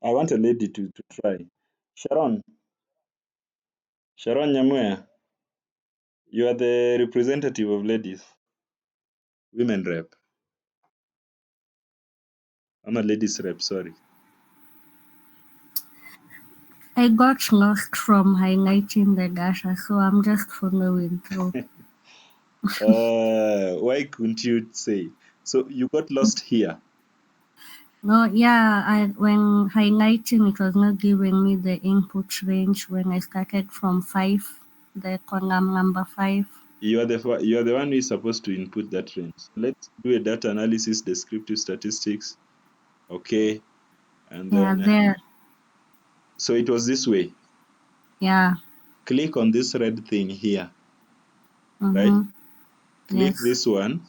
Speaker 1: I want a lady to try. Sharon Nyamuya, you are the representative of ladies. Women rep. I'm a ladies rep, sorry.
Speaker 7: I got lost from highlighting the data, so I'm just following through.
Speaker 1: Why couldn't you say? So you got lost here.
Speaker 7: No, yeah, when highlighting, it was not giving me the input range when I started from 5, the column number 5.
Speaker 1: You are the one who is supposed to input that range. Let's do a data analysis, descriptive statistics. Okay. And then
Speaker 7: there.
Speaker 1: So it was this way.
Speaker 7: Yeah.
Speaker 1: Click on this red thing here.
Speaker 7: Mm-hmm.
Speaker 1: Right? Click
Speaker 7: Yes.
Speaker 1: this one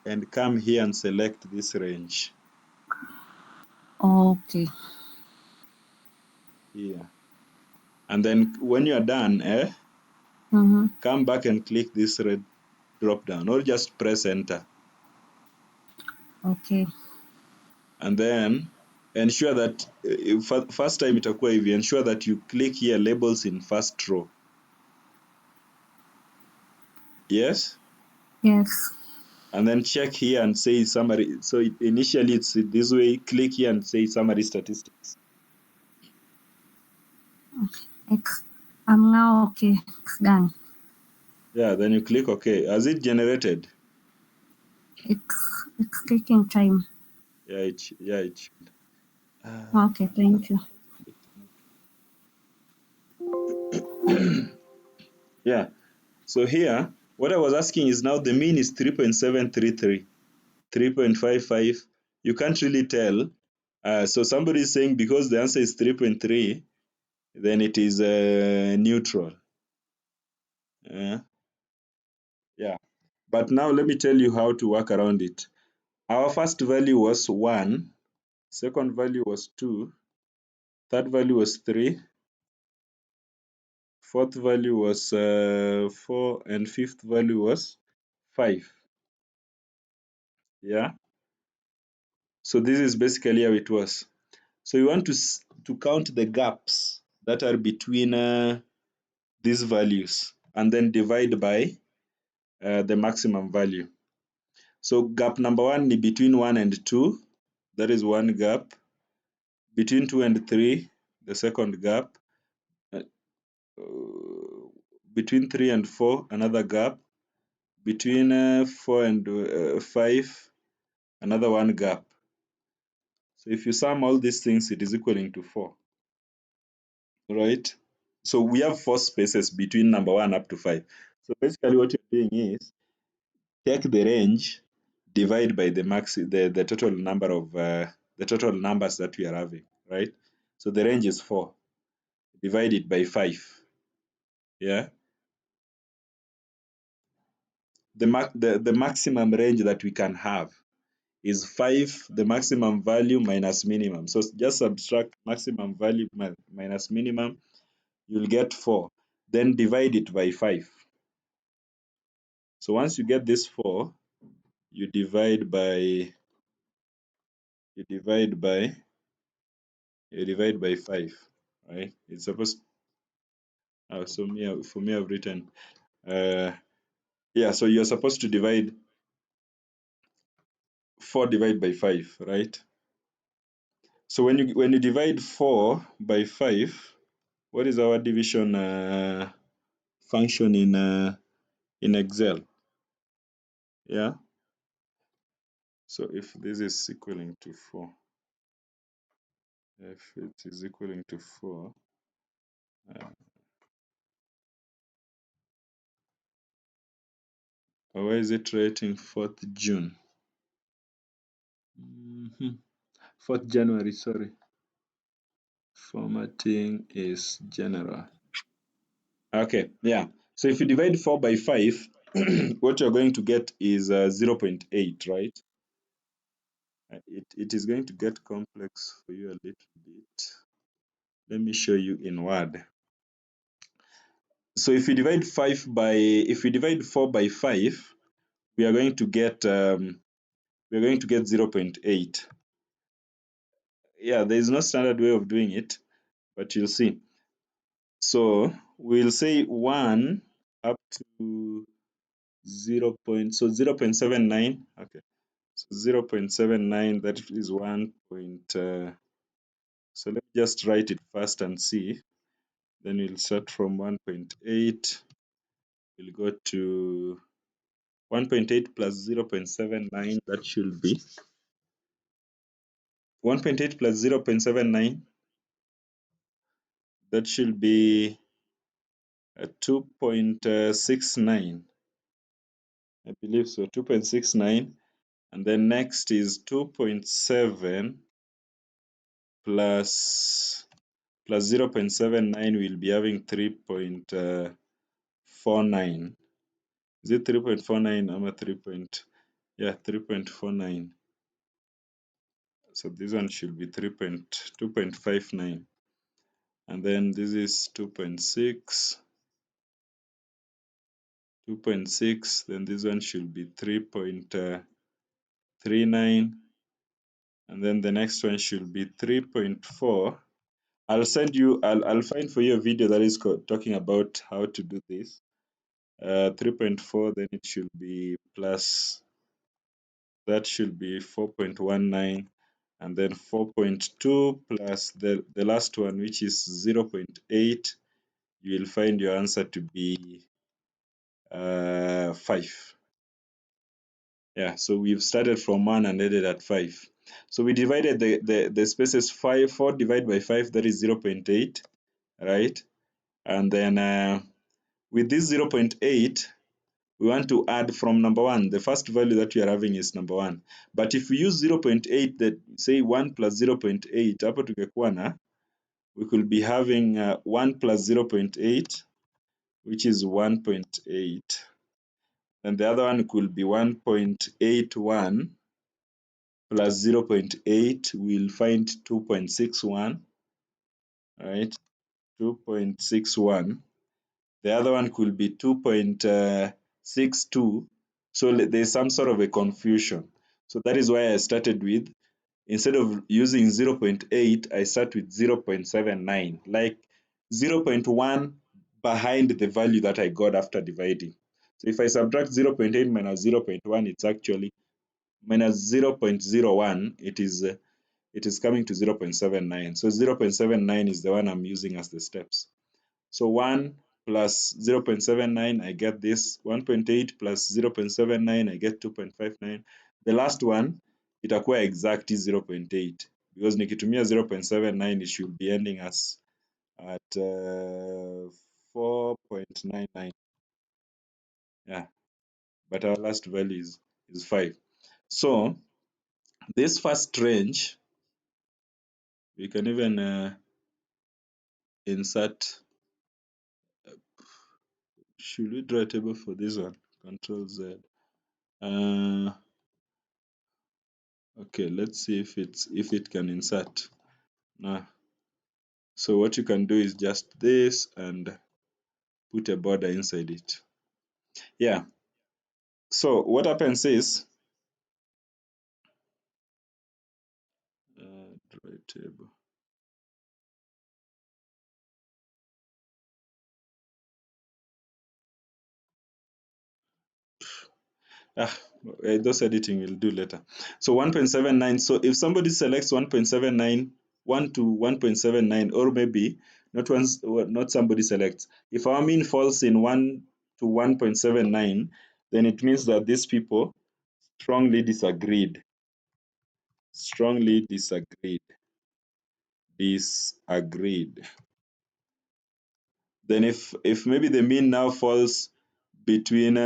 Speaker 1: and come here and select this range.
Speaker 7: Okay.
Speaker 1: Yeah. And then when you are done, come back and click this red drop down or just press enter.
Speaker 7: Okay.
Speaker 1: And then ensure that first time itakuwa hivi, ensure that you click here labels in first row. Yes?
Speaker 7: Yes.
Speaker 1: And then check here and say summary. So initially it's this way, click here and say summary statistics.
Speaker 7: I'm now okay. It's done.
Speaker 1: Yeah, then you click OK. Has it generated?
Speaker 7: It's taking time.
Speaker 1: Yeah, it should.
Speaker 7: Okay, thank you.
Speaker 1: Yeah. So here, what I was asking is now the mean is 3.733, 3.55. You can't really tell. So somebody is saying because the answer is 3.3, then it is neutral. Yeah. But now let me tell you how to work around it. Our first value was 1, second value was 2, third value was 3, fourth value was 4, and fifth value was 5. Yeah. So this is basically how it was. So you want to count the gaps that are between these values and then divide by the maximum value. So gap number 1 is between 1 and 2. That is one gap. Between 2 and 3, the second gap. Between 3 and 4, another gap. Between 4 and 5, another one gap. So if you sum all these things, it is equaling to 4. Right? So we have 4 spaces between number 1 up to 5. So basically what you're doing is take the range, divide by the total number of the total numbers that we are having, right? So the range is 4. Divide it by 5. Yeah. The maximum range that we can have is 5, the maximum value minus minimum. So just subtract maximum value minus minimum, you'll get 4. Then divide it by 5. So once you get this 4, you divide by 5, right? It's supposed so for me I've written so you're supposed to divide 4 divided by 5, right? So when you divide 4 by 5, what is our division function in Excel? Yeah. So if this is equaling to 4, if it is equaling to 4, why is it writing 4th June? 4th January, sorry. Formatting is general. Okay, yeah. So if you divide 4 by 5, what you're going to get is 0.8, right? It is going to get complex for you a little bit. Let me show you in Word. So if you divide 4 by 5, we are going to get 0.8. Yeah, there is no standard way of doing it, but you'll see. So we'll say 1 up to 0.79. Okay, so 0.79, that is 1. So let me just write it first and see. Then we'll start from 1.8. We'll go to 1.8 plus 0.79. That should be 1.8 plus 0.79. That should be 2.69. I believe so, 2.69. And then next is 2.7 plus 0.79. We'll be having 3.49. Is it 3.49? I'm at 3.49. So this one should be 2.59. And then this is 2.6. 2.6. Then this one should be 3.39. And then the next one should be 3.4. I'll find for you a video that is talking about how to do this. 3.4, then it should be plus, that should be 4.19, and then 4.2 plus the last one, which is 0.8. You will find your answer to be 5. Yeah, so we've started from 1 and ended at 5. So we divided the spaces 4 divided by 5, that is 0.8, right? And then with this 0.8, we want to add from number 1. The first value that we are having is number 1. But if we use 0.8, that say 1 plus 0.8, hapo tungekuwa na, we could be having 1 plus 0.8, which is 1.8. And the other one could be 1.81 plus 0.8, we'll find 2.61, right? 2.61. The other one could be 2.62. So there's some sort of a confusion. So that is why I started with, instead of using 0.8, I start with 0.79, like 0.1 behind the value that I got after dividing. So if I subtract 0.8 minus 0.1, it's actually minus 0.01. It is coming to 0.79. So 0.79 is the one I'm using as the steps. So 1 plus 0.79, I get this. 1.8 plus 0.79, I get 2.59. The last one, itakuwa exact 0.8, because nikitumia 0.79, it should be ending as at 4.99. Yeah, but our last value is 5. So this first range, we can even insert. Should we draw a table for this one? Control Z. Okay, let's see if it can insert. Now, so what you can do is just this and put a border inside it. Yeah. So what happens is draw a table. Those editing we'll do later. So 1.79. So if somebody selects 1.79, 1 to 1.79, or maybe not somebody selects. If our mean falls in 1 to 1.79, then it means that these people strongly disagreed. Strongly disagreed. Disagreed. Then if maybe the mean now falls between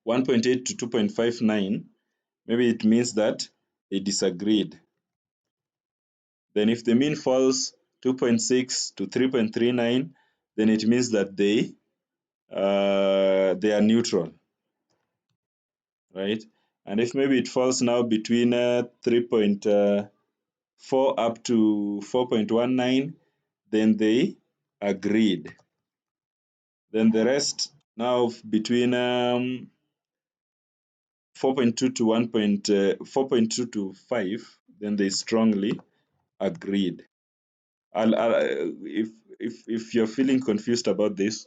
Speaker 1: 1.8 to 2.59, maybe it means that they disagreed. Then if the mean falls 2.6 to 3.39, then it means that they are neutral, right? And if maybe it falls now between 3.4 up to 4.19, then they agreed. Then the rest now between 4.2 to 4.2 to 5, then they strongly agreed. If you're feeling confused about this,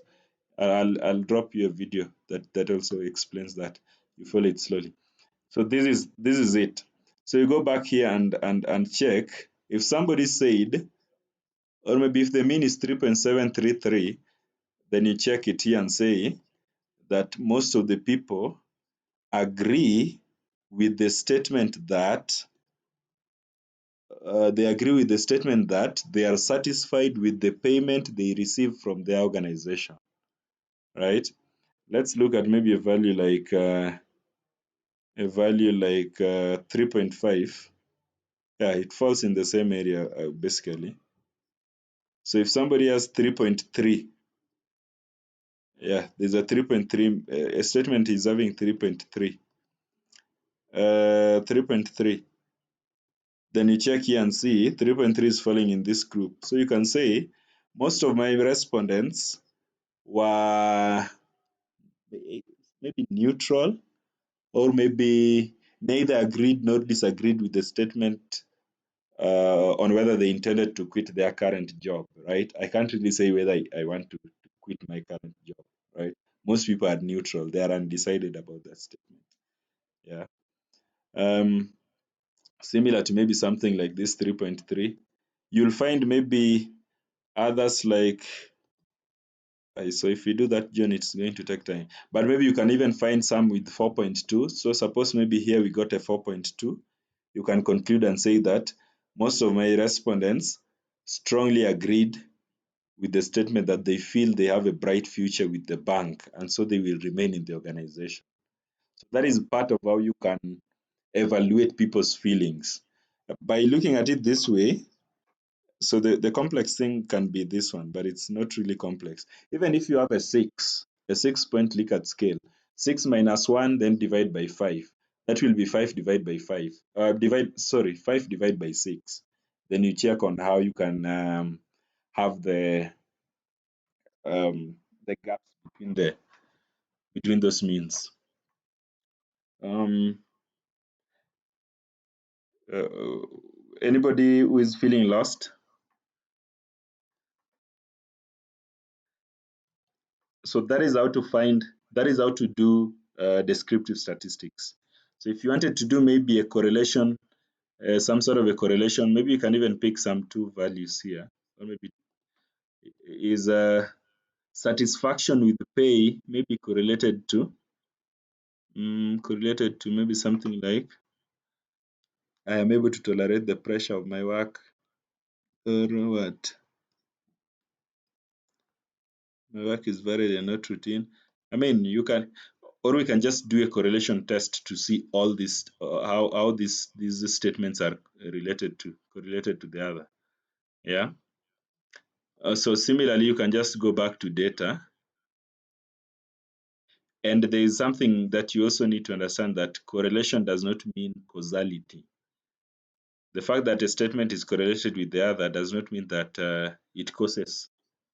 Speaker 1: I'll drop you a video that also explains that. You follow it slowly. So this is it. So you go back here and check if somebody said, or maybe if the mean is 3.733, then you check it here and say that most of the people agree with the statement that they are satisfied with the payment they receive from their organization, right? Let's look at maybe a value like 3.5. Yeah, it falls in the same area basically. So if somebody has 3.3, yeah, there's a 3.3. A statement is having 3.3. 3.3. Then you check here and see 3.3 is falling in this group. So you can say most of my respondents were maybe neutral, or maybe neither agreed nor disagreed with the statement on whether they intended to quit their current job, right? I can't really say whether I want to quit my current job, right? Most people are neutral. They are undecided about that statement. Yeah. Similar to maybe something like this 3.3, you'll find maybe others like, so if you do that, John, it's going to take time. But maybe you can even find some with 4.2. So suppose maybe here we got a 4.2. You can conclude and say that most of my respondents strongly agreed with the statement that they feel they have a bright future with the bank, and so they will remain in the organization. So that is part of how you can evaluate people's feelings. By looking at it this way, so the complex thing can be this one, but it's not really complex. Even if you have a 6-point Likert scale, 6 minus 1, then divide by 5. That will be 5 divided by 5. 5 divided by 6. Then you check on how you can have the gaps between those means. Anybody who is feeling lost? So that is how to do descriptive statistics. So if you wanted to do maybe a correlation, some sort of a correlation, maybe you can even pick some two values here. Or maybe is satisfaction with pay maybe correlated to maybe something like I am able to tolerate the pressure of my work, or what? My work is varied and not routine. I mean, you can, or we can just do a correlation test to see all this, how these statements are correlated to the other. Yeah. So similarly, you can just go back to data. And there is something that you also need to understand, that correlation does not mean causality. The fact that a statement is correlated with the other does not mean that it causes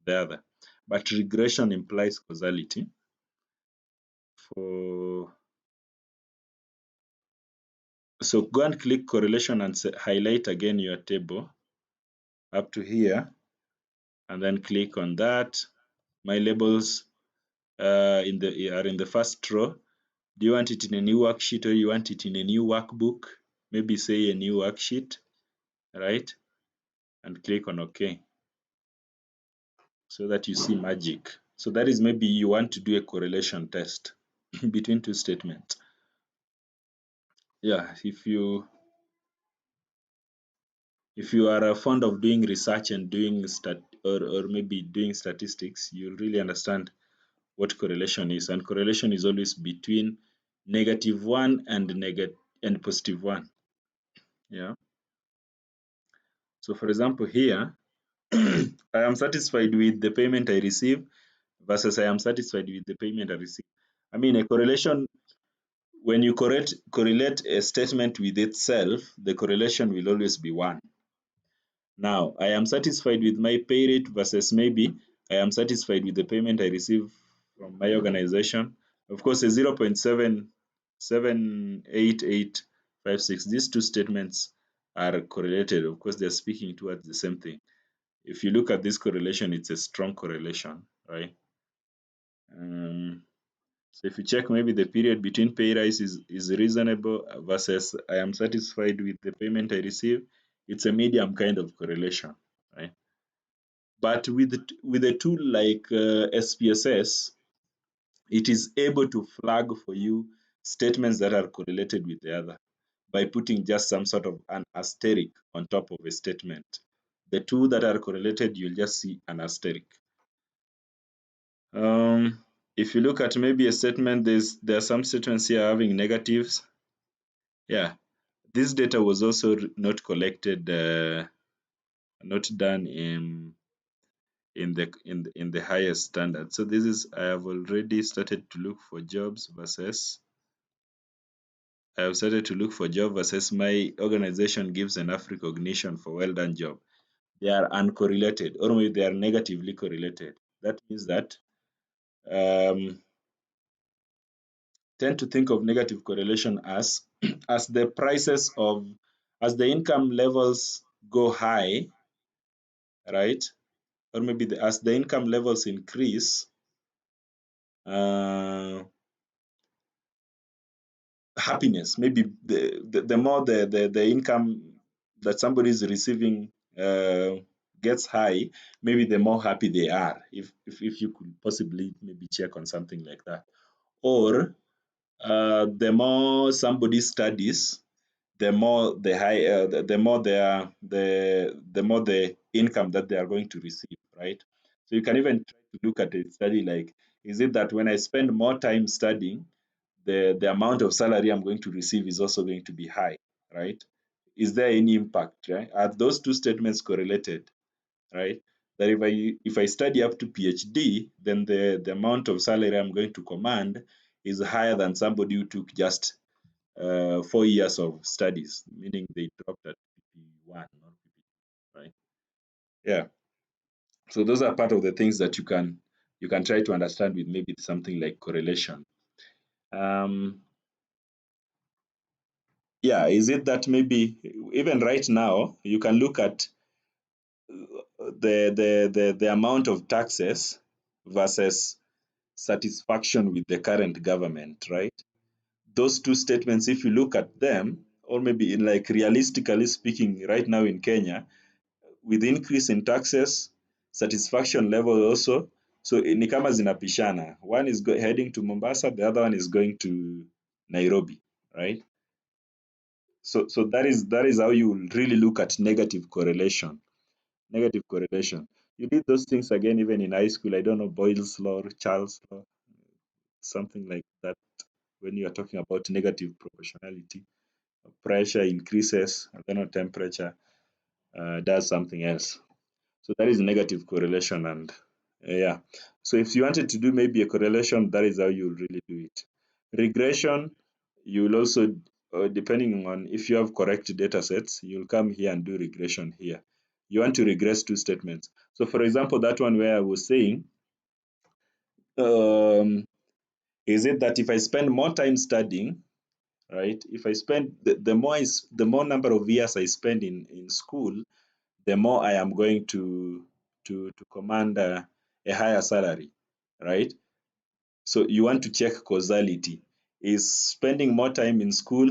Speaker 1: the other. But regression implies causality. So go and click correlation and highlight again your table up to here, and then click on that. My labels are in the first row. Do you want it in a new worksheet, or you want it in a new workbook? Maybe say a new worksheet, right? And click on OK, so that you see magic. So that is, maybe you want to do a correlation test between two statements. Yeah, if you are fond of doing research and doing or maybe doing statistics, you'll really understand what correlation is. And correlation is always between -1 and +1. Yeah. So for example, here I am satisfied with the payment I receive versus I am satisfied with the payment I receive. I mean, a correlation, when you correlate a statement with itself, the correlation will always be 1. Now, I am satisfied with my pay rate versus maybe I am satisfied with the payment I receive from my organization. Of course, a 0.78856, these two statements are correlated. Of course, they're speaking towards the same thing. If you look at this correlation, it's a strong correlation, right? So if you check, maybe the period between pay rise is reasonable versus I am satisfied with the payment I receive, it's a medium kind of correlation, right? But with a tool like SPSS, it is able to flag for you statements that are correlated with the other by putting just some sort of an asterisk on top of a statement. The two that are correlated, you'll just see an asterisk. If you look at maybe a statement, there are some statements here having negatives. Yeah, this data was also not collected, not done in the highest standard. So this is, I have already started to look for jobs versus my organization gives enough recognition for well done job. They are uncorrelated, or maybe they are negatively correlated. That means that tend to think of negative correlation as as the income levels go high, right? Or maybe as the income levels increase, happiness, maybe the more the income that somebody is receiving gets high, maybe the more happy they are. If you could possibly maybe check on something like that. Or the more somebody studies, the more the income that they are going to receive, right? So you can even try to look at a study like, is it that when I spend more time studying, the amount of salary I'm going to receive is also going to be high, right? Is there any impact, right? Are those two statements correlated, right? That if I study up to PhD, then the amount of salary I'm going to command is higher than somebody who took just 4 years of studies, meaning they dropped at PP1, not PP2, right? Yeah. So those are part of the things that you can try to understand with maybe something like correlation. Yeah, is it that maybe even right now you can look at the amount of taxes versus satisfaction with the current government, right? Those two statements, if you look at them, or maybe in like realistically speaking, right now in Kenya, with increase in taxes, satisfaction level also, so ni kama zinapishana. One is heading to Mombasa, the other one is going to Nairobi, right? So that is how you will really look at negative correlation. Negative correlation. You did those things again even in high school. I don't know, Boyle's law, Charles' law, something like that. When you are talking about negative proportionality, pressure increases, and then temperature does something else. So that is negative correlation, and Yeah. So if you wanted to do maybe a correlation, that is how you'll really do it. Regression, you'll also, depending on if you have correct data sets, you'll come here and do regression here. You want to regress two statements. So for example, that one where I was saying, is it that if I spend more time studying, right? If I spend the more number of years I spend in school, the more I am going to command a higher salary, right? So you want to check causality. Is spending more time in school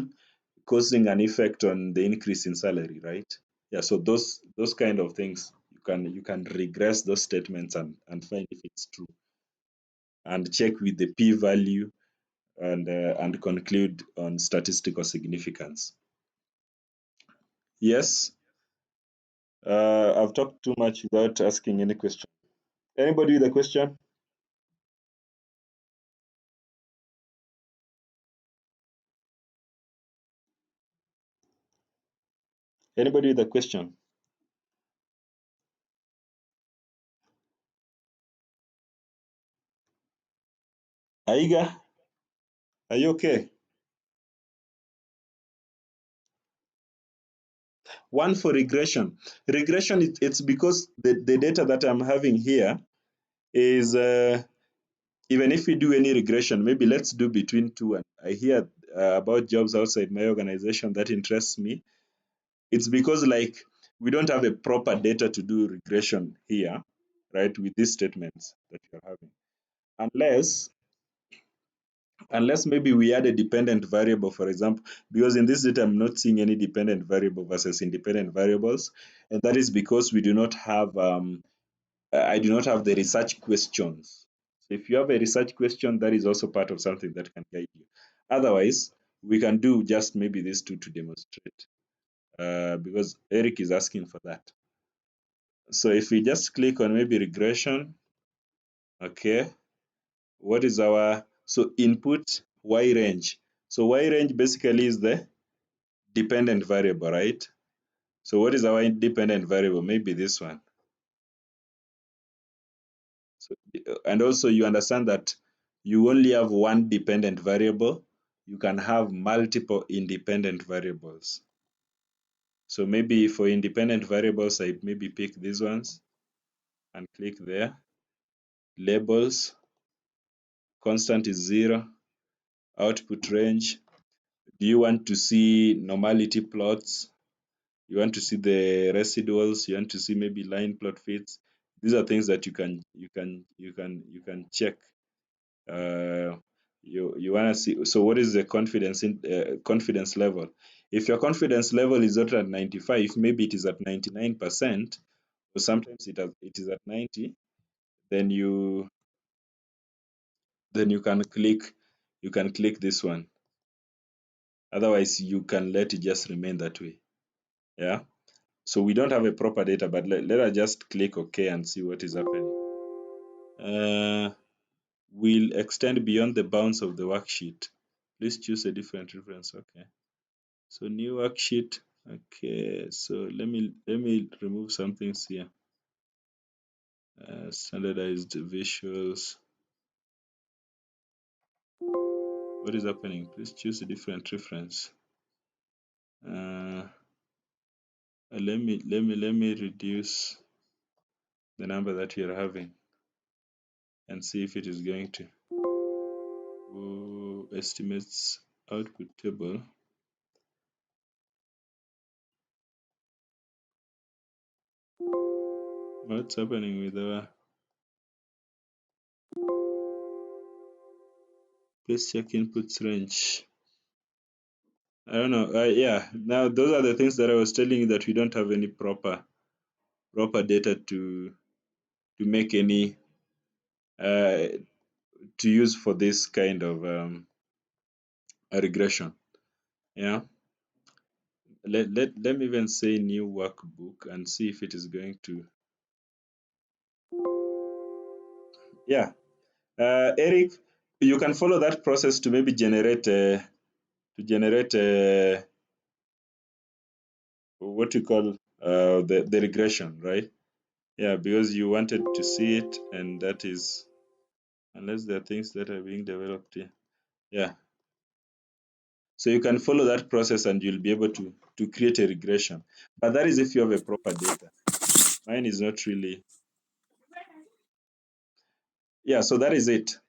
Speaker 1: causing an effect on the increase in salary, right? Yeah, so those kind of things, you can regress those statements and find if it's true, and check with the p-value and conclude on statistical significance. Yes. I've talked too much without asking any question. Anybody with a question? Anybody with a question? Aiga, are you okay? One for regression. Regression, it's because the data that I'm having here is, even if we do any regression, maybe let's do between two. And I hear about jobs outside my organization that interests me. It's because like we don't have a proper data to do regression here, right, with these statements that you're having. Unless maybe we add a dependent variable, for example, because in this data I'm not seeing any dependent variable versus independent variables, and that is because we do not have, I do not have the research questions. So if you have a research question, that is also part of something that can guide you. Otherwise, we can do just maybe these two to demonstrate, because Eric is asking for that. So if we just click on maybe regression, okay, what is our, so input y range. So y range basically is the dependent variable, right? So what is our independent variable? Maybe this one. So, and also you understand that you only have one dependent variable. You can have multiple independent variables. So maybe for independent variables, I maybe pick these ones and click there. Labels, constant is 0. Output range. Do you want to see normality plots? You want to see the residuals? You want to see maybe line plot fits? These are things that you can check. You want to see. So what is the confidence level? If your confidence level is not at 95, maybe it is at 99%, or sometimes it is at 90. Then you can click this one. Otherwise, you can let it just remain that way. Yeah. So we don't have a proper data, but let us just click OK and see what is happening. We'll extend beyond the bounds of the worksheet. Please choose a different reference. Okay. So new worksheet. Okay. So let me remove some things here. Standardized visuals. What is happening? Please choose a different reference. Let me reduce the number that you're having and see if it is going to. Estimates output table. What's happening with our? Please check inputs range. I don't know. Yeah. Now those are the things that I was telling you, that we don't have any proper data to make any to use for this kind of a regression. Yeah. Let me even say new workbook and see if it is going to. Yeah. Eric, you can follow that process to maybe generate what you call the regression, right? Yeah, because you wanted to see it, and that is, unless there are things that are being developed here. Yeah. So you can follow that process and you'll be able to create a regression. But that is if you have a proper data. Mine is not really. Yeah, so that is it.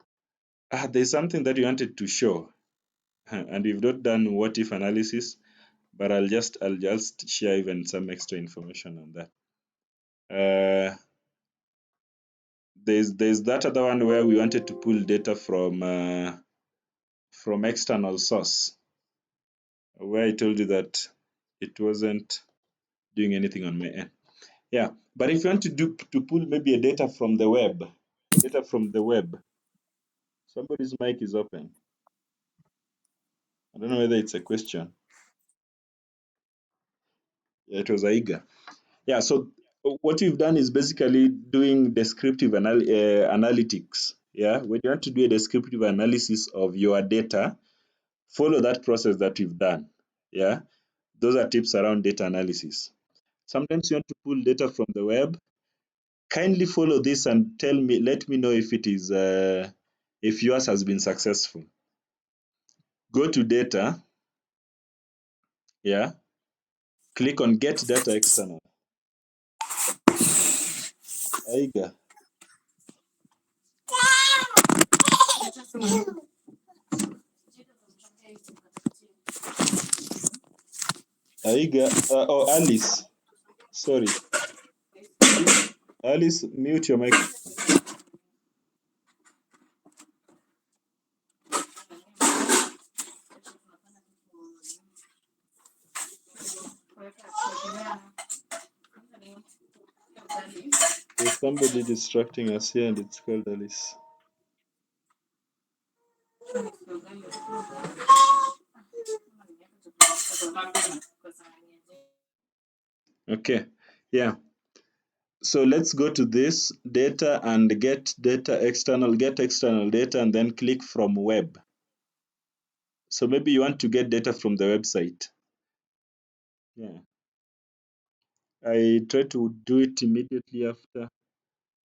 Speaker 1: There's something that you wanted to show, and we've not done what if analysis, but I'll just share even some extra information on that. There's that other one where we wanted to pull data from external source, where I told you that it wasn't doing anything on my end. Yeah, but if you want to pull maybe a data from the web, somebody's mic is open. I don't know whether it's a question. Yeah, it was Aiga. Yeah, so what you've done is basically doing descriptive analytics. Yeah, when you want to do a descriptive analysis of your data, follow that process that we've done. Yeah, those are tips around data analysis. Sometimes you want to pull data from the web. Kindly follow this and let me know if it is if yours has been successful. Go to data. Yeah, click on get data external. Aiga. Aiga, Alice. Sorry. Alice, mute your microphone. There's somebody distracting us here, and it's called Alice. Okay, yeah. So let's go to this data and get external data, and then click from web. So maybe you want to get data from the website. Yeah. I try to do it immediately after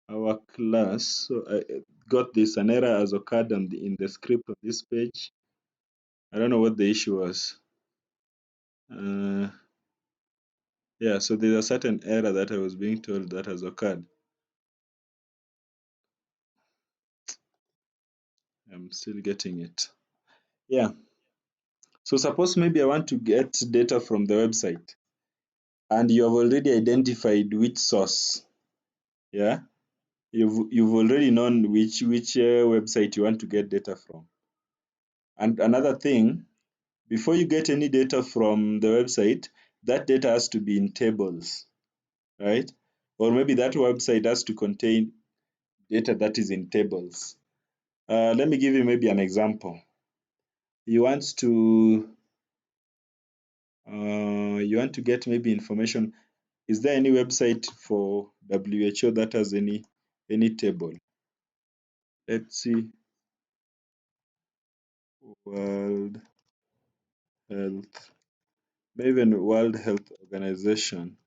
Speaker 1: our class. So I got an error has occurred in the script of this page. I don't know what the issue was. Yeah, so there's a certain error that I was being told that has occurred. I'm still getting it. Yeah. So suppose maybe I want to get data from the website, and you have already identified which source. Yeah. You've already known which website you want to get data from. And another thing, before you get any data from the website, that data has to be in tables, right? Or maybe that website has to contain data that is in tables. Let me give you maybe an example. You want to get maybe information. Is there any website for WHO that has any table? Let's see. World Health, maybe even World Health Organization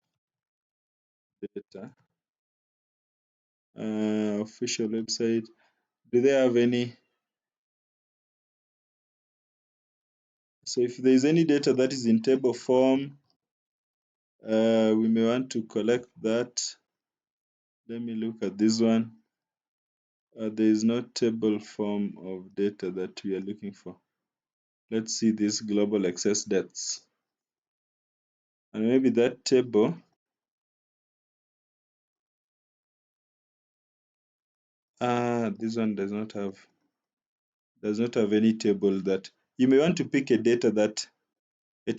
Speaker 1: data. Official website. Do they have any? So if there is any data that is in table form, we may want to collect that. Let me look at this one. There is no table form of data that we are looking for. Let's see this global excess deaths. And maybe that table this one does not have any table that you may want to pick a data that a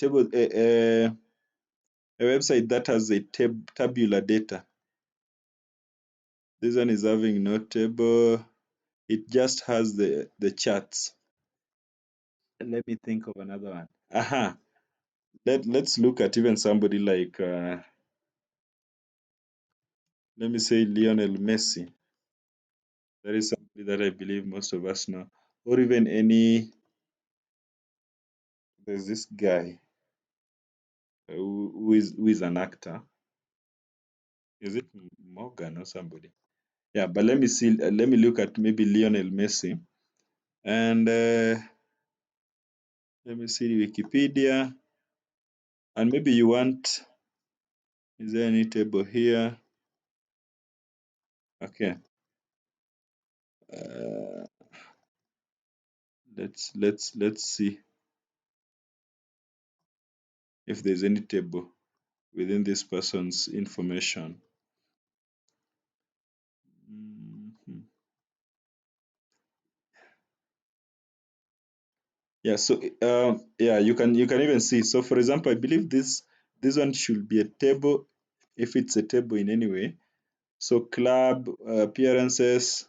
Speaker 1: website that has a tabular data. This one is having no table, it just has the charts. Let me think of another one. Let's look at even somebody like let me say Lionel Messi. That is somebody that I believe most of us know. Or even there's this guy who is an actor. Is it Morgan or somebody? Yeah, but let me see. Let me look at maybe Lionel Messi, and let me see Wikipedia, and maybe you want. Is there any table here? Okay. Let's see if there's any table within this person's information. Yeah, so yeah, you can even see. So for example, I believe this one should be a table if it's a table in any way. So club appearances.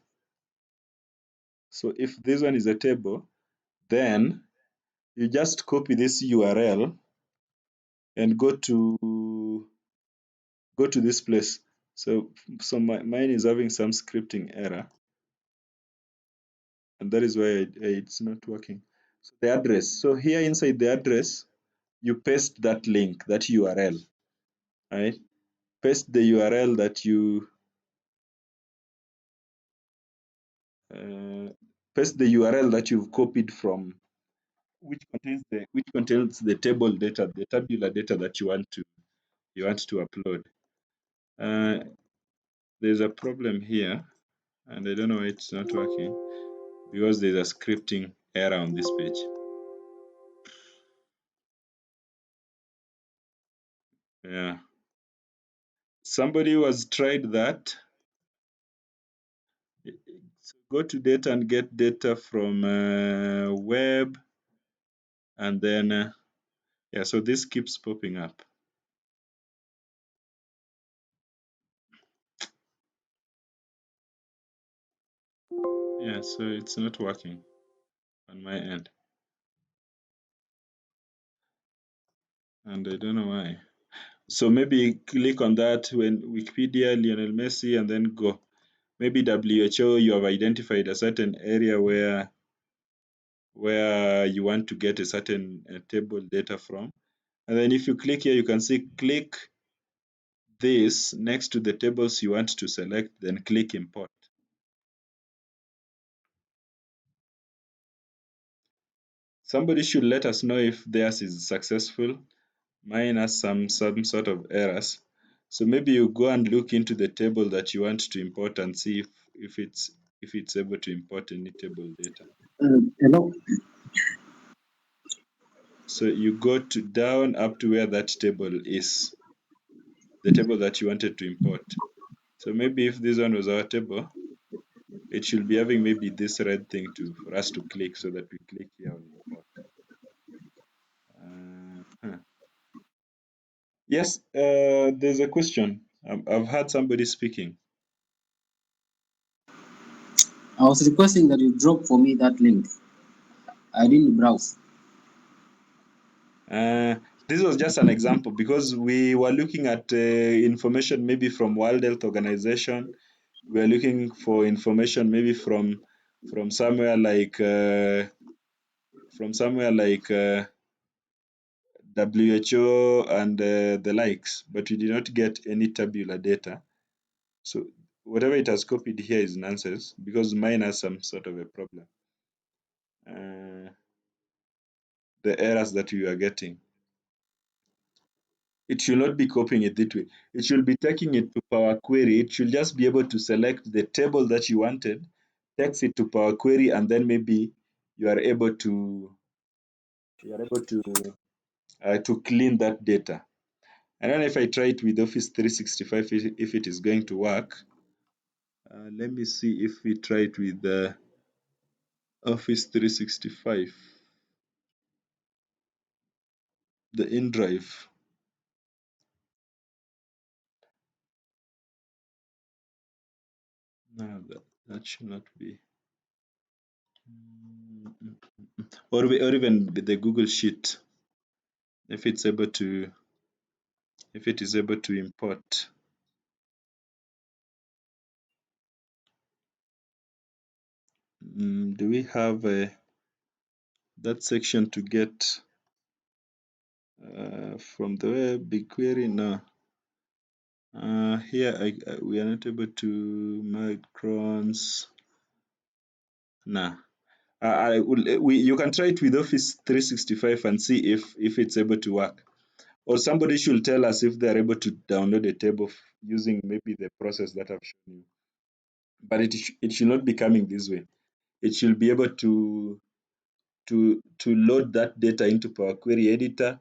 Speaker 1: So if this one is a table, then you just copy this URL and go to this place. So mine is having some scripting error, and that is why it's not working. So the address. So here inside the address, you paste that link, that URL, right? Paste the URL that you paste the URL that you've copied from, which contains the table data, the tabular data that you want to upload. There's a problem here, and I don't know why it's not working, because there's a scripting error on this page. Yeah, somebody who has tried that. So go to data and get data from web, and then yeah, so this keeps popping up. Yeah, so it's not working on my end, and I don't know why. So maybe click on that when Wikipedia, Lionel Messi, and then go. Maybe WHO, you have identified a certain area where you want to get a certain table data from. And then if you click here, you can see click this next to the tables you want to select, then click import. Somebody should let us know if theirs is successful. Mine has some sort of errors. So maybe you go and look into the table that you want to import and see if it's able to import any table data.
Speaker 5: Hello.
Speaker 1: So you go to down up to where that table is, the table that you wanted to import. So maybe if this one was our table, it should be having maybe this red thing for us to click, so that we click here on import. Yes, there's a question. I've heard somebody speaking.
Speaker 5: I was requesting that you drop for me that link. I didn't browse.
Speaker 1: This was just an example, because we were looking at information maybe from World Health Organization. We are looking for information maybe from somewhere like WHO and the likes, but we did not get any tabular data. So whatever it has copied here is nonsense, because mine has some sort of a problem. The errors that we are getting, it should not be copying it that way. It should be taking it to Power Query. It should just be able to select the table that you wanted, takes it to Power Query, and then maybe you are able to clean that data. I don't know if I try it with Office 365 if it is going to work. Let me see if we try it with Office 365, the InDrive. No, that should not be. Or even the Google Sheet, if it is able to import. Do we have that section to get from the web BigQuery? No. Here we are not able to microns. Nah. You can try it with Office 365 and see if it's able to work. Or somebody should tell us if they're able to download a table using maybe the process that I've shown you. But it should not be coming this way. It should be able to load that data into Power Query Editor.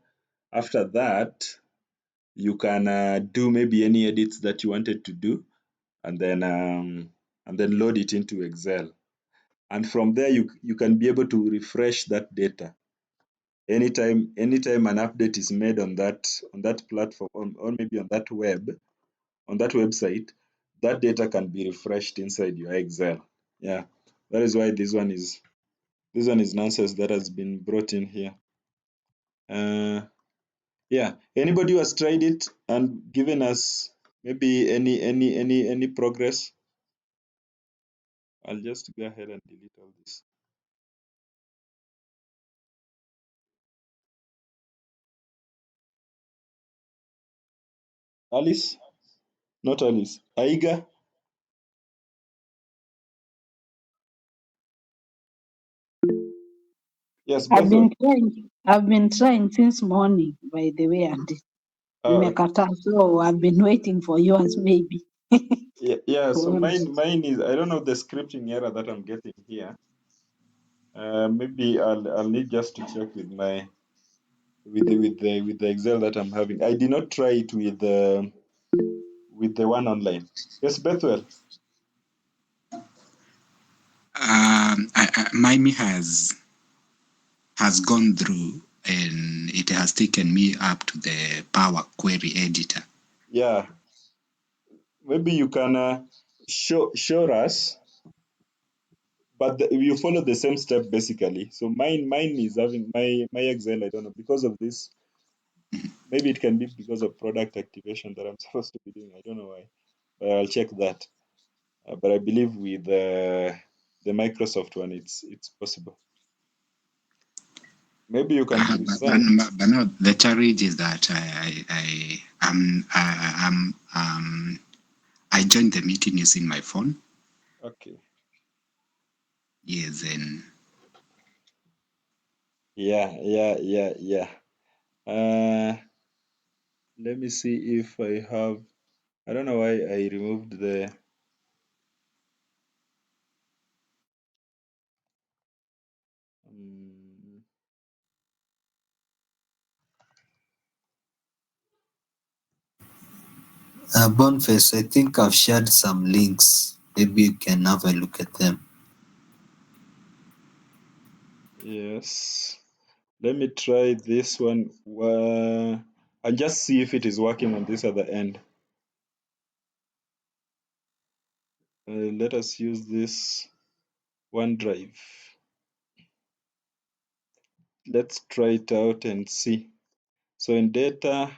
Speaker 1: After that, you can do maybe any edits that you wanted to do, and then load it into Excel. And from there, you can be able to refresh that data anytime an update is made on that platform, or maybe on that website. That data can be refreshed inside your Excel. Yeah, that is why this one is nonsense that has been brought in here. Yeah, anybody who has tried it and given us maybe any progress? I'll just go ahead and delete all this. Alice? Not Alice. Aiga? Yes,
Speaker 8: I've
Speaker 1: Bethel.
Speaker 8: been trying since morning, by the way, and nimekataa. So I've been waiting for yours, maybe.
Speaker 1: Yeah. So mine is, I don't know the scripting error that I'm getting here. Maybe I'll need just to check with my with the Excel that I'm having. I did not try it with the one online. Yes, Bethel.
Speaker 9: Mine has gone through, and it has taken me up to the Power Query Editor.
Speaker 1: Yeah, maybe you can show us, but you follow the same step basically. So mine is having my Excel. I don't know, because of this. Maybe it can be because of product activation that I'm supposed to be doing. I don't know why, but I'll check that. But I believe with the Microsoft one, it's possible. Maybe you can present.
Speaker 9: But no, the challenge is that I joined the meeting using my phone.
Speaker 1: Okay.
Speaker 9: Yes, and
Speaker 1: Yeah. Let me see if I have. I don't know why I removed the.
Speaker 13: Boniface, I think I've shared some links. Maybe you can have a look at them.
Speaker 1: Yes. Let me try this one. And just see if it is working on this other end. Let us use this OneDrive. Let's try it out and see. So in data,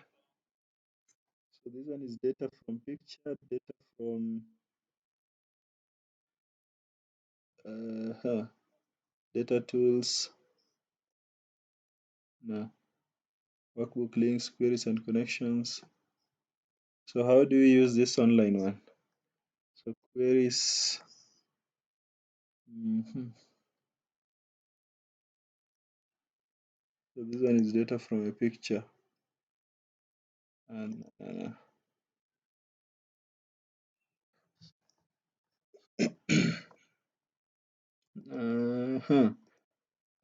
Speaker 1: so this one is data from picture, data from data tools. No. Workbook links, queries and connections. So how do we use this online one? So queries. So this one is data from a picture. And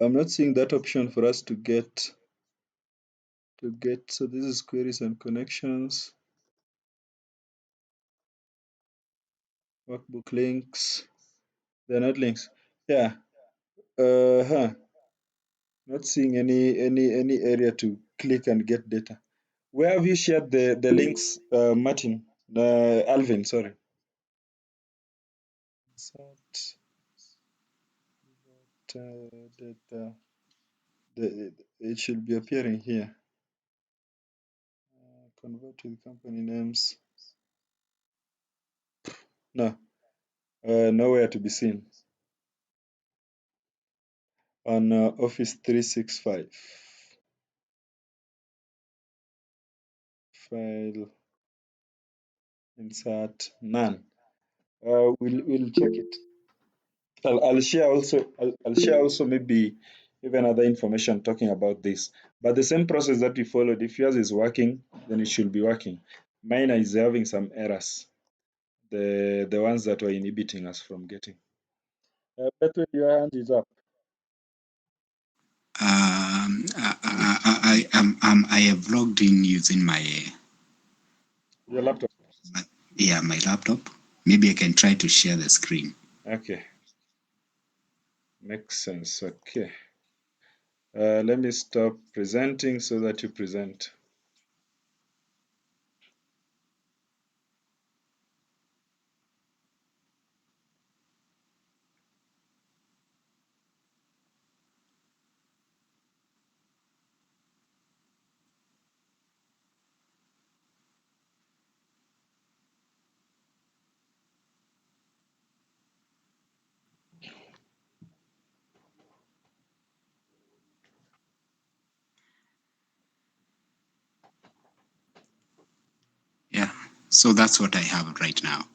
Speaker 1: I'm not seeing that option for us to get. So this is queries and connections. Workbook links. They're not links. Yeah. Not seeing any area to click and get data. Where have you shared the links, Martin? Alvin, sorry. Data. It should be appearing here. Convert to the company names. No. Nowhere to be seen. On Office 365. File. Insert none. We'll check it. I'll share also maybe even other information talking about this. But the same process that we followed, if yours is working, then it should be working. Mine is having some errors. The ones that were inhibiting us from getting. Betway, your hand is up.
Speaker 9: I have logged in using my
Speaker 1: Your laptop.
Speaker 9: my laptop. Maybe I can try to share the screen.
Speaker 1: Okay. Makes sense. Okay. Let me stop presenting so that you present.
Speaker 9: Yeah. So that's what I have right now.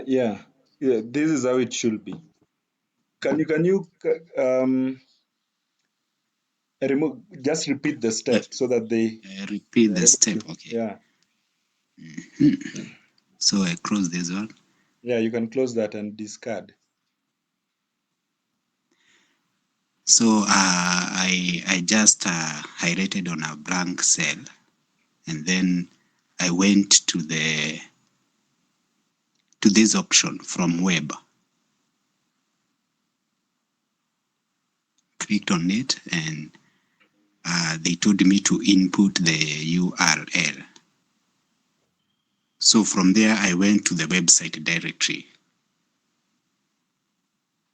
Speaker 1: Yeah. This is how it should be. Can you remove? Just repeat the step so that they
Speaker 9: repeat the step. Okay.
Speaker 1: Yeah.
Speaker 9: So I close this one.
Speaker 1: Yeah, you can close that and discard.
Speaker 9: So I just highlighted on a blank cell, and then I went to this option from web. Clicked on it, and they told me to input the URL. So from there, I went to the website directory.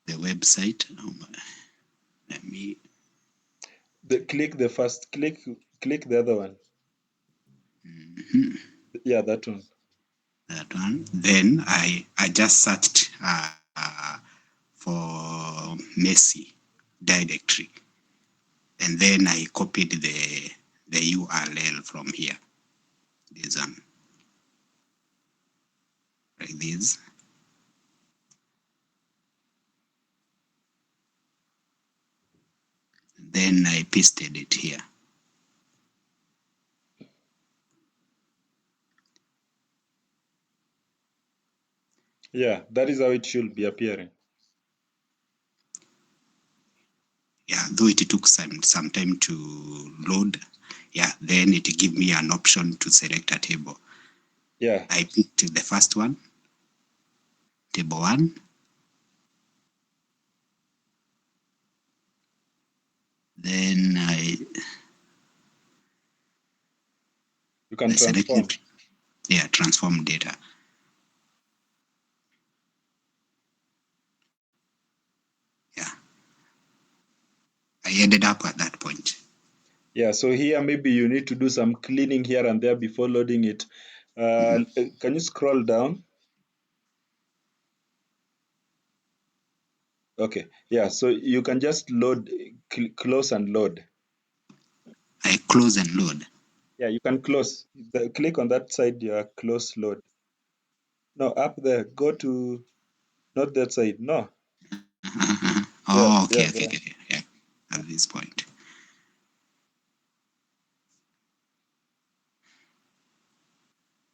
Speaker 9: The website. Let me
Speaker 1: Click the first. Click the other one. Yeah, that one.
Speaker 9: That one. Then I just searched for Messi directory, and then I copied the URL from here. This one, like this. Then I pasted it here.
Speaker 1: Yeah, that is how it should be appearing.
Speaker 9: Yeah, though it took some time to load. Yeah, then it gave me an option to select a table.
Speaker 1: Yeah.
Speaker 9: I picked the first one, table 1. Then
Speaker 1: you can transform.
Speaker 9: Yeah, transform data. Yeah. I ended up at that point.
Speaker 1: Yeah, so here maybe you need to do some cleaning here and there before loading it. Can you scroll down? Okay, yeah, so you can just load, close and load.
Speaker 9: I close and load.
Speaker 1: Yeah, you can close. Click on that side, close load. No, up there, go to, not that side, no.
Speaker 9: Oh, okay, yeah, at this point.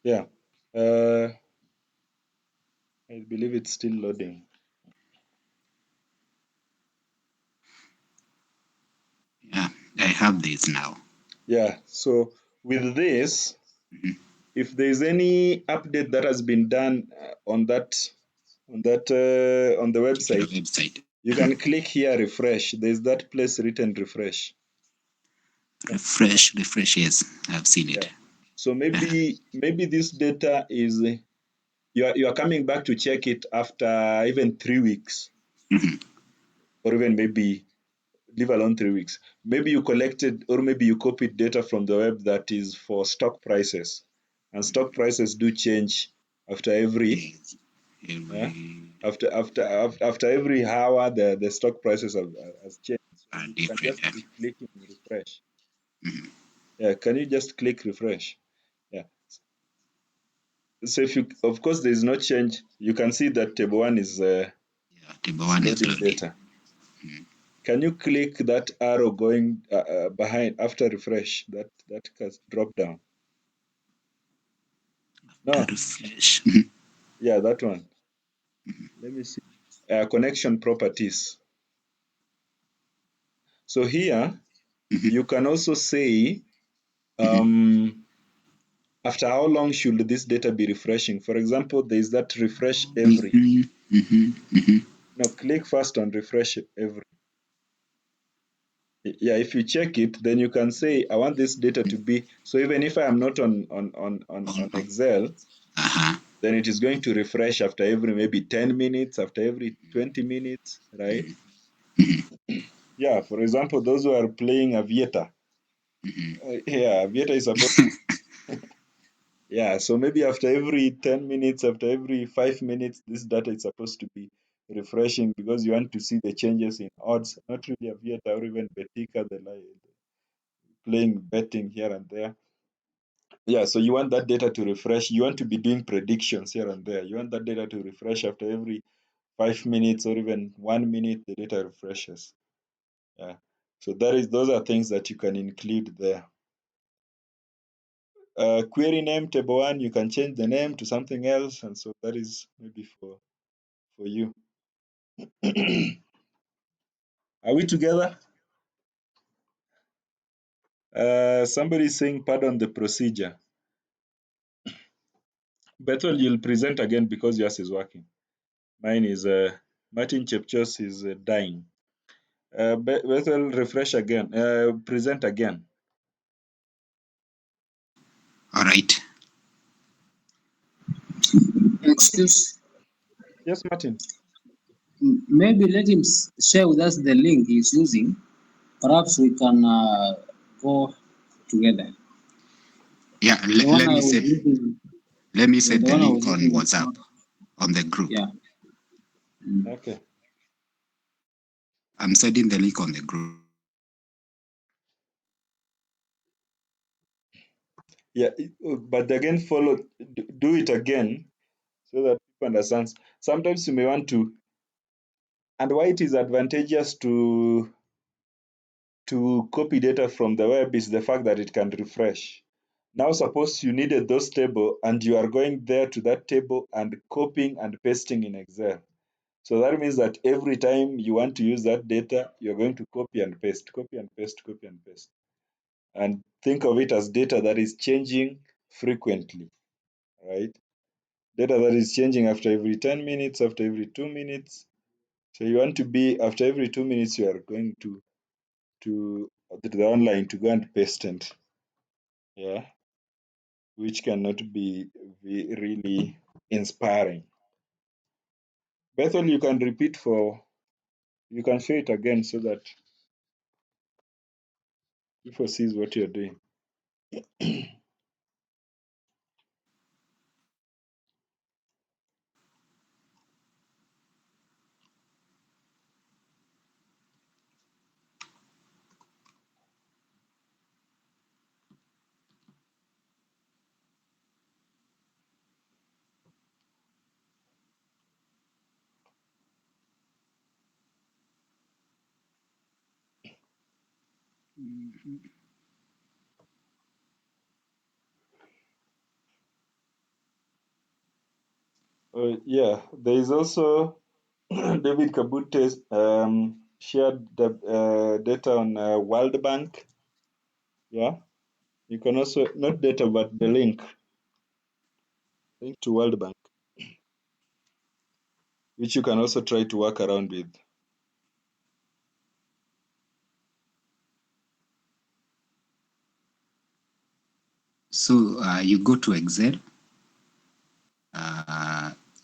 Speaker 1: Yeah, I believe it's still loading.
Speaker 9: Yeah, I have this now.
Speaker 1: Yeah, so with this, if there's any update that has been done on the website, you can click here, refresh. There's that place written refresh.
Speaker 9: Refresh, yes, I've seen it.
Speaker 1: Yeah. So maybe this data is you are coming back to check it after even 3 weeks, or even maybe leave alone 3 weeks. Maybe you collected or maybe you copied data from the web that is for stock prices, and stock prices do change after every after every hour. The stock prices has changed. So you can just be clicking refresh. Yeah, can you just click refresh? Yeah. So if you, of course, there is no change. You can see that table 1 is
Speaker 9: table 1 is
Speaker 1: loading data. Can you click that arrow going behind after refresh? That has dropped down. No.
Speaker 9: Refresh.
Speaker 1: Yeah, that one. Let me see. Connection properties. So here you can also say after how long should this data be refreshing? For example, there is that refresh every. Now click first on refresh every. Yeah, if you check it, then you can say I want this data to be, so even if I am not on Excel, then it is going to refresh after every maybe 10 minutes, after every 20 minutes, right? Yeah, for example, those who are playing Aviator, yeah, Aviator is supposed yeah, so maybe after every 10 minutes, after every 5 minutes, this data is supposed to be refreshing because you want to see the changes in odds, not really Aviator or even Betika, playing betting here and there. Yeah, so you want that data to refresh. You want to be doing predictions here and there. You want that data to refresh after every 5 minutes or even 1 minute, the data refreshes. Yeah, so those are things that you can include there. Query name table 1, you can change the name to something else, and so that is maybe for you. Are we together? Somebody is saying pardon the procedure. Bethel, you'll present again because yours is working. Mine is Martin Chepchos is dying. Bethel, refresh again. Present again.
Speaker 9: All right.
Speaker 5: Excuse.
Speaker 1: Yes, Martin.
Speaker 5: Maybe let him share with us the link he's using. Perhaps we can go together.
Speaker 9: Yeah, let me set the link on WhatsApp on the group.
Speaker 5: Yeah.
Speaker 1: Okay.
Speaker 9: I'm sending the link on the group.
Speaker 1: Yeah, but again, do it again so that people understand. Sometimes you may want to, and why it is advantageous to copy data from the web is the fact that it can refresh. Now, suppose you needed those table and you are going there to that table and copying and pasting in Excel. So that means that every time you want to use that data, you're going to copy and paste, copy and paste, copy and paste. And think of it as data that is changing frequently, right? Data that is changing after every 10 minutes, after every 2 minutes. So you want to be, after every 2 minutes, you are going to the online to go and paste and, yeah, which cannot be really inspiring. Bethel, you can repeat you can show it again so that people sees what you're doing. Yeah, there is also David Kabute shared the data on World Bank. Yeah, you can also, not data, but the link to World Bank, which you can also try to work around with.
Speaker 9: So you go to Excel,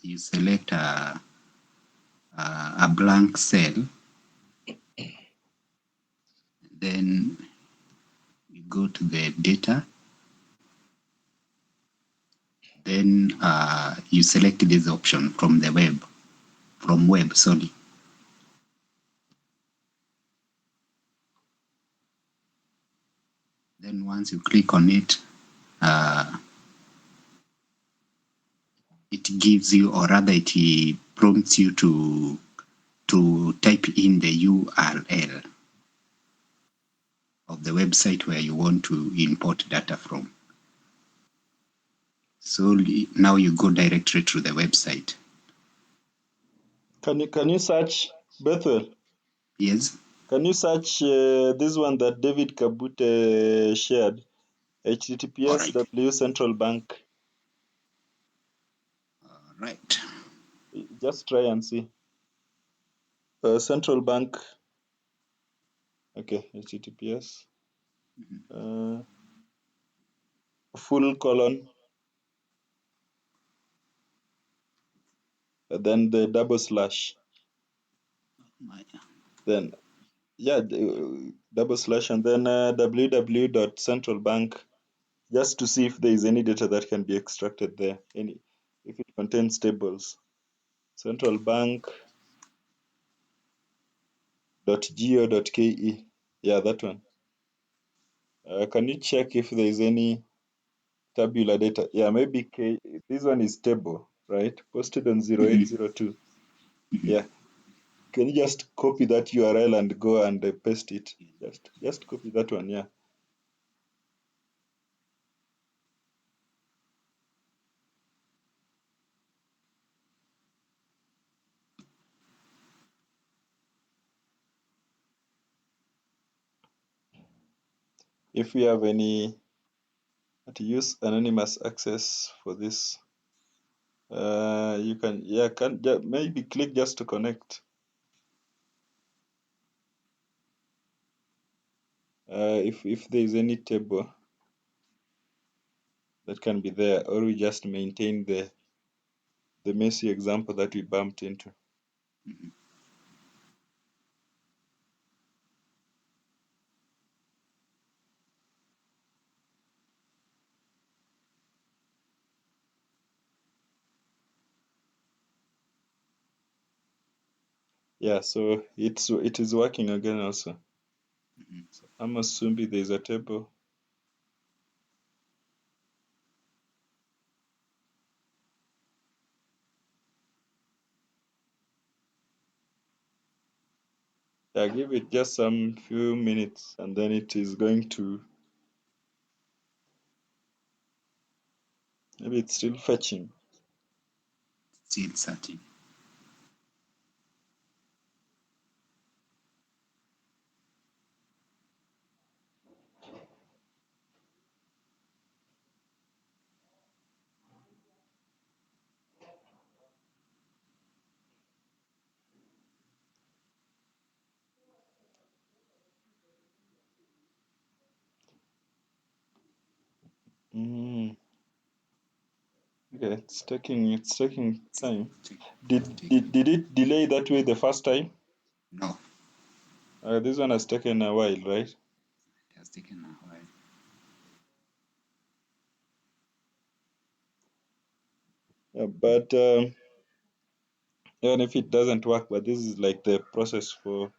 Speaker 9: you select a blank cell, then you go to the data, then you select this option from the web, sorry. Then once you click on it, gives you, or rather it prompts you to type in the URL of the website where you want to import data from. So now you go directly to the website.
Speaker 1: Can you search, Bethel?
Speaker 9: Yes.
Speaker 1: Can you search this one that David Kabute shared? HTTPS W Central Bank.
Speaker 9: Right.
Speaker 1: Just try and see. Central Bank. Okay, HTTPS. Full colon. Then the double slash. Then, yeah, double slash and then www.centralbank, just to see if there is any data that can be extracted there. If it contains tables. Centralbank.go.ke. Yeah, that one. Can you check if there is any tabular data? Yeah, maybe this one is table, right? Posted on 0802. Yeah. Can you just copy that URL and go and paste it? Just copy that one, yeah. If we have any to use anonymous access for this, you can, maybe click just to connect. If there is any table that can be there, or we just maintain the messy example that we bumped into. Yeah, so it is working again also. So I'm assuming there's a table. Yeah, give it just some few minutes and then it is going to, maybe it's still fetching.
Speaker 9: Still searching.
Speaker 1: Okay, it's taking time. Did it delay that way the first time?
Speaker 9: No.
Speaker 1: This one has taken a while, right?
Speaker 9: It has taken a while.
Speaker 1: Yeah, but even if it doesn't work, but this is like the process for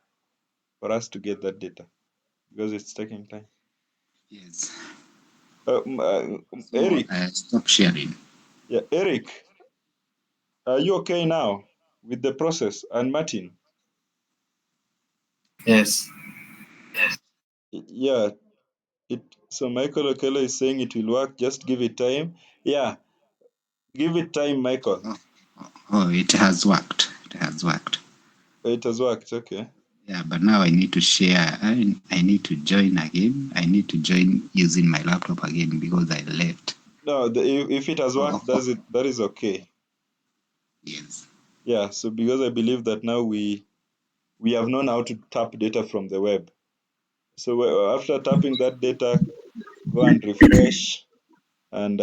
Speaker 1: us to get that data, because it's taking time.
Speaker 9: Yes.
Speaker 1: Eric.
Speaker 9: Stop sharing.
Speaker 1: Yeah, Eric. Are you okay now with the process? And Martin?
Speaker 12: Yes.
Speaker 1: Yeah. So Michael Okello is saying it will work. Just give it time. Yeah. Give it time, Michael.
Speaker 9: Oh, it has worked. It has worked.
Speaker 1: It has worked. Okay.
Speaker 9: Yeah, but now I need to share. I need to join again. I need to join using my laptop again because I left.
Speaker 1: No, if it has worked, that is okay.
Speaker 9: Yes.
Speaker 1: Yeah. So because I believe that now we have known how to tap data from the web. So after tapping that data, go and refresh, and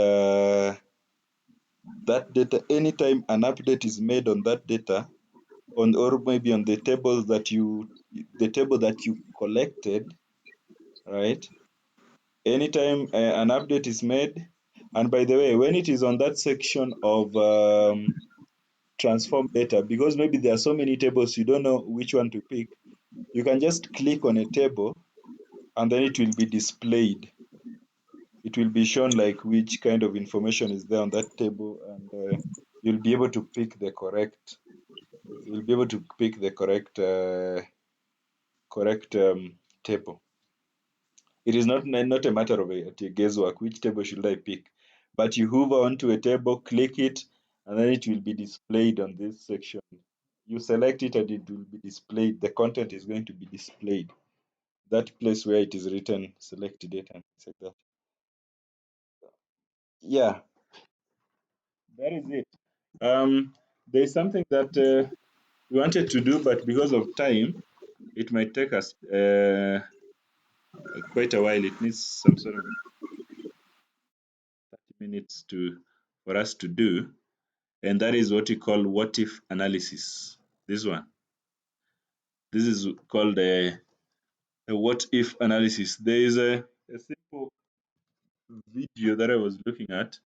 Speaker 1: that data, anytime an update is made on that data, or maybe on the table that you collected, right? Anytime an update is made, and by the way, when it is on that section of transform data, because maybe there are so many tables you don't know which one to pick, you can just click on a table and then it will be displayed. It will be shown like which kind of information is there on that table, and you'll be able to pick the correct. You'll be able to pick the correct table. It is not a matter of a guesswork. Which table should I pick? But you hover onto a table, click it, and then it will be displayed on this section. You select it and it will be displayed. The content is going to be displayed. That place where it is written, select data, and things like that. Yeah, that is it. There's something that we wanted to do, but because of time, it might take us quite a while. It needs some sort of 30 minutes for us to do, and that is what we call what if analysis. This is called a what if analysis. There is a simple video that I was looking at,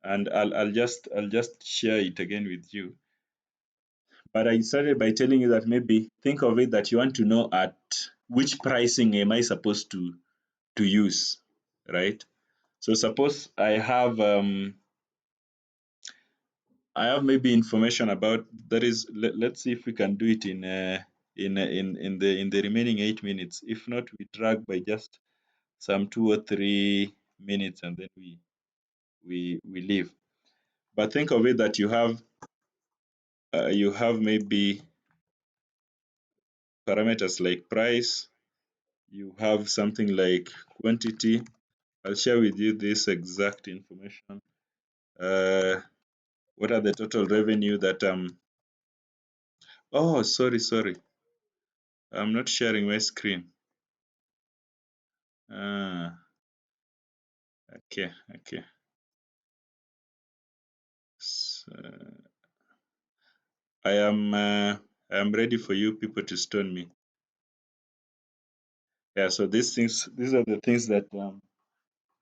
Speaker 1: and I'll just share it again with you. But I started by telling you that maybe think of it that you want to know at which pricing am I supposed to use, right? So suppose I have maybe information about that is let's see if we can do it in the remaining 8 minutes. If not, we drag by just some 2 or 3 minutes and then we leave. But think of it that you have maybe parameters like price, you have something like quantity. I'll share with you this exact information. What are the total revenue that oh, sorry, I'm not sharing my screen. Okay. So, I am ready for you people to stone me. Yeah, so these are the things that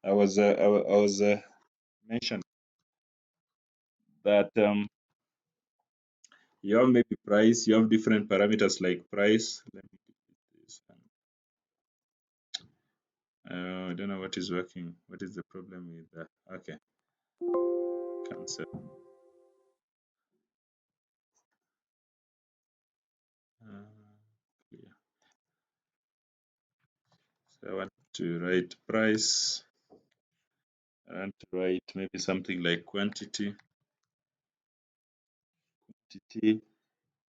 Speaker 1: I was mentioning, that you have maybe price, you have different parameters like price. Let me do this. I don't know what is working. What is the problem with that? Okay, cancel. Clear. So I want to write price. I want to write maybe something like quantity.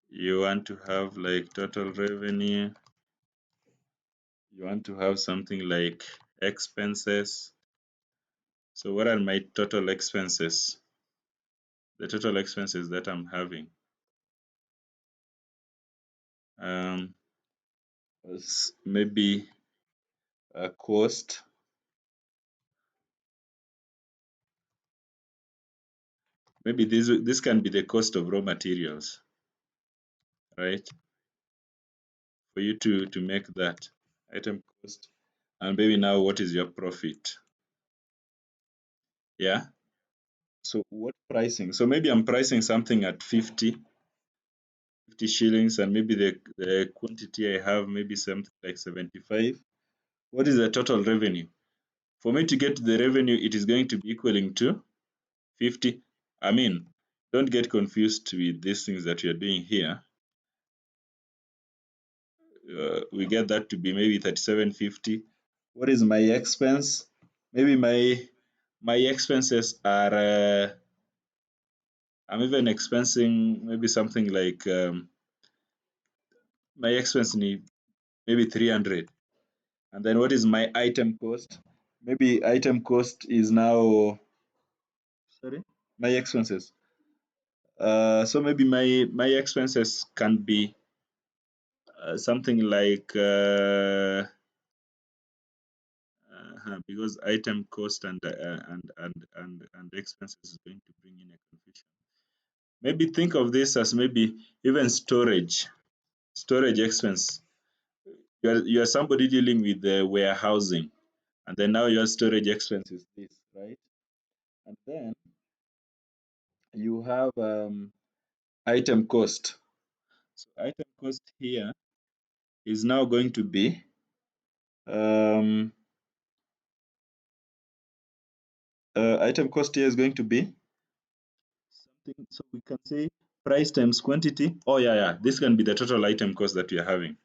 Speaker 1: You want to have like total revenue. You want to have something like expenses. So what are my total expenses? The total expenses that I'm having. Maybe a cost. Maybe this can be the cost of raw materials, right? For you to make that item cost, and maybe now what is your profit? Yeah. So what pricing? So maybe I'm pricing something at 50 shillings, and maybe the quantity I have maybe something like 75. What is the total revenue? For me to get the revenue, it is going to be equaling to 50. I mean, don't get confused with these things that you're doing here. We get that to be maybe 37.50. What is my expense? Maybe my expenses are I'm even expensing maybe something like my expense maybe 300. And then what is my item cost? Maybe item cost is now, sorry, my expenses. So maybe my expenses can be something like because item cost and expenses is going to bring in a confusion. Maybe think of this as maybe even storage expense. You are somebody dealing with the warehousing, and then now your storage expense is this, right? And then you have item cost. So item cost here is now going to be item cost here is going to be something. So we can say price times quantity. Oh yeah, this can be the total item cost that we are having.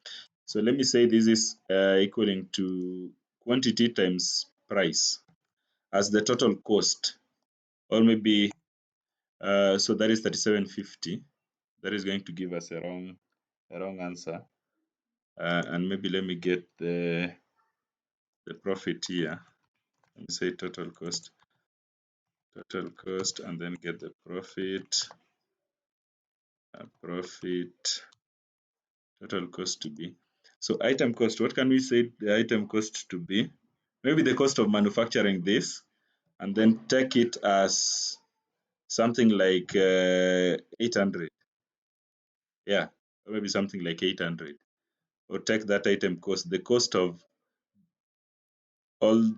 Speaker 1: So let me say this is equaling to quantity times price as the total cost, or maybe so that is 3750. That is going to give us a wrong answer. And maybe let me get the profit here. Let me say total cost, and then get the profit. Total cost to be. So item cost, what can we say the item cost to be? Maybe the cost of manufacturing this, and then take it as something like 800. Yeah, or maybe something like 800. Or take that item cost, the cost of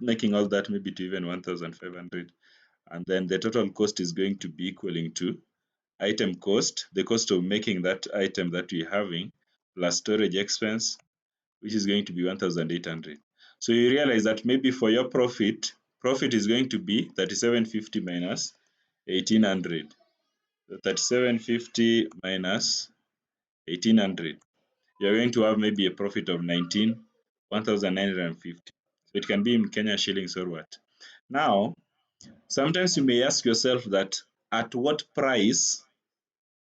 Speaker 1: making all that maybe to even 1,500. And then the total cost is going to be equaling to item cost, the cost of making that item that we're having, plus storage expense, which is going to be 1,800. So you realize that maybe for your profit is going to be 3750 minus 1800. So 3750 minus 1800. You're going to have maybe a profit of 1,950. So it can be in Kenya shillings or what. Now, sometimes you may ask yourself that at what price,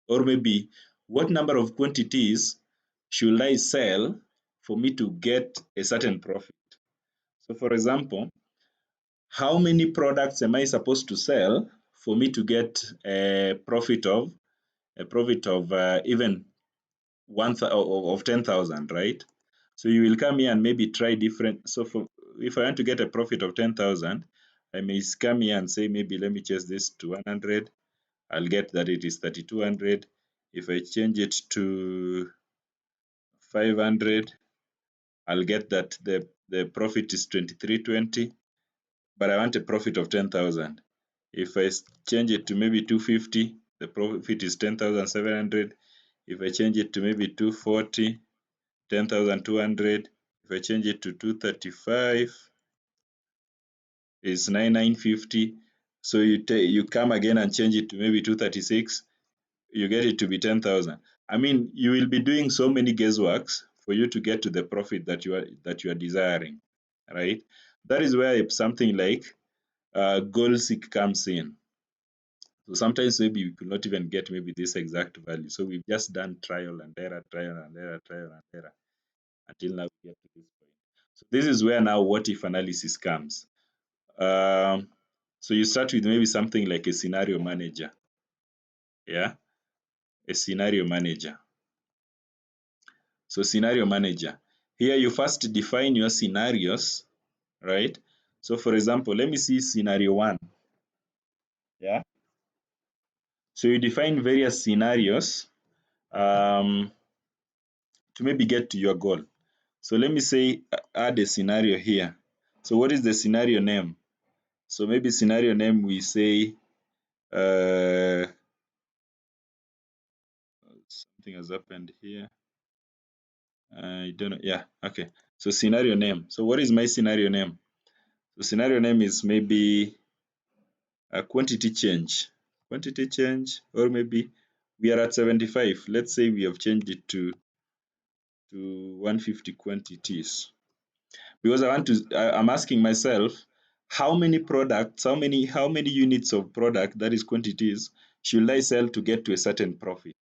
Speaker 1: or maybe what number of quantities should I sell for me to get a certain profit? So for example, how many products am I supposed to sell for me to get a profit of even of 10,000, right? So you will come here and maybe try different. So if I want to get a profit of 10,000, I may come here and say maybe let me change this to 100. I'll get that it is 3,200. If I change it to 500, I'll get that the profit is 2320, but I want a profit of 10,000. If I change it to maybe 250, the profit is 10,700. If I change it to maybe 240, 10,200. If I change it to 235, it's 9,950. So you come again and change it to maybe 236, you get it to be 10,000. I mean, you will be doing so many guessworks for you to get to the profit that you are desiring, right? That is where something like goal seek comes in. So sometimes maybe we could not even get maybe this exact value. So we've just done trial and error until now we get to this point. So this is where now what if analysis comes. So you start with maybe something like a scenario manager. Yeah, a scenario manager. So scenario manager. Here you first define your scenarios, right? So for example, let me see scenario 1. Yeah. So you define various scenarios to maybe get to your goal. So let me say add a scenario here. So what is the scenario name? So maybe scenario name we say something has happened here. I don't know. Yeah, okay. So scenario name. So what is my scenario name? So scenario name is maybe a quantity change. Quantity change, or maybe we are at 75. Let's say we have changed it to 150 quantities. Because I'm asking myself, how many products, how many units of product, that is quantities, should I sell to get to a certain profit,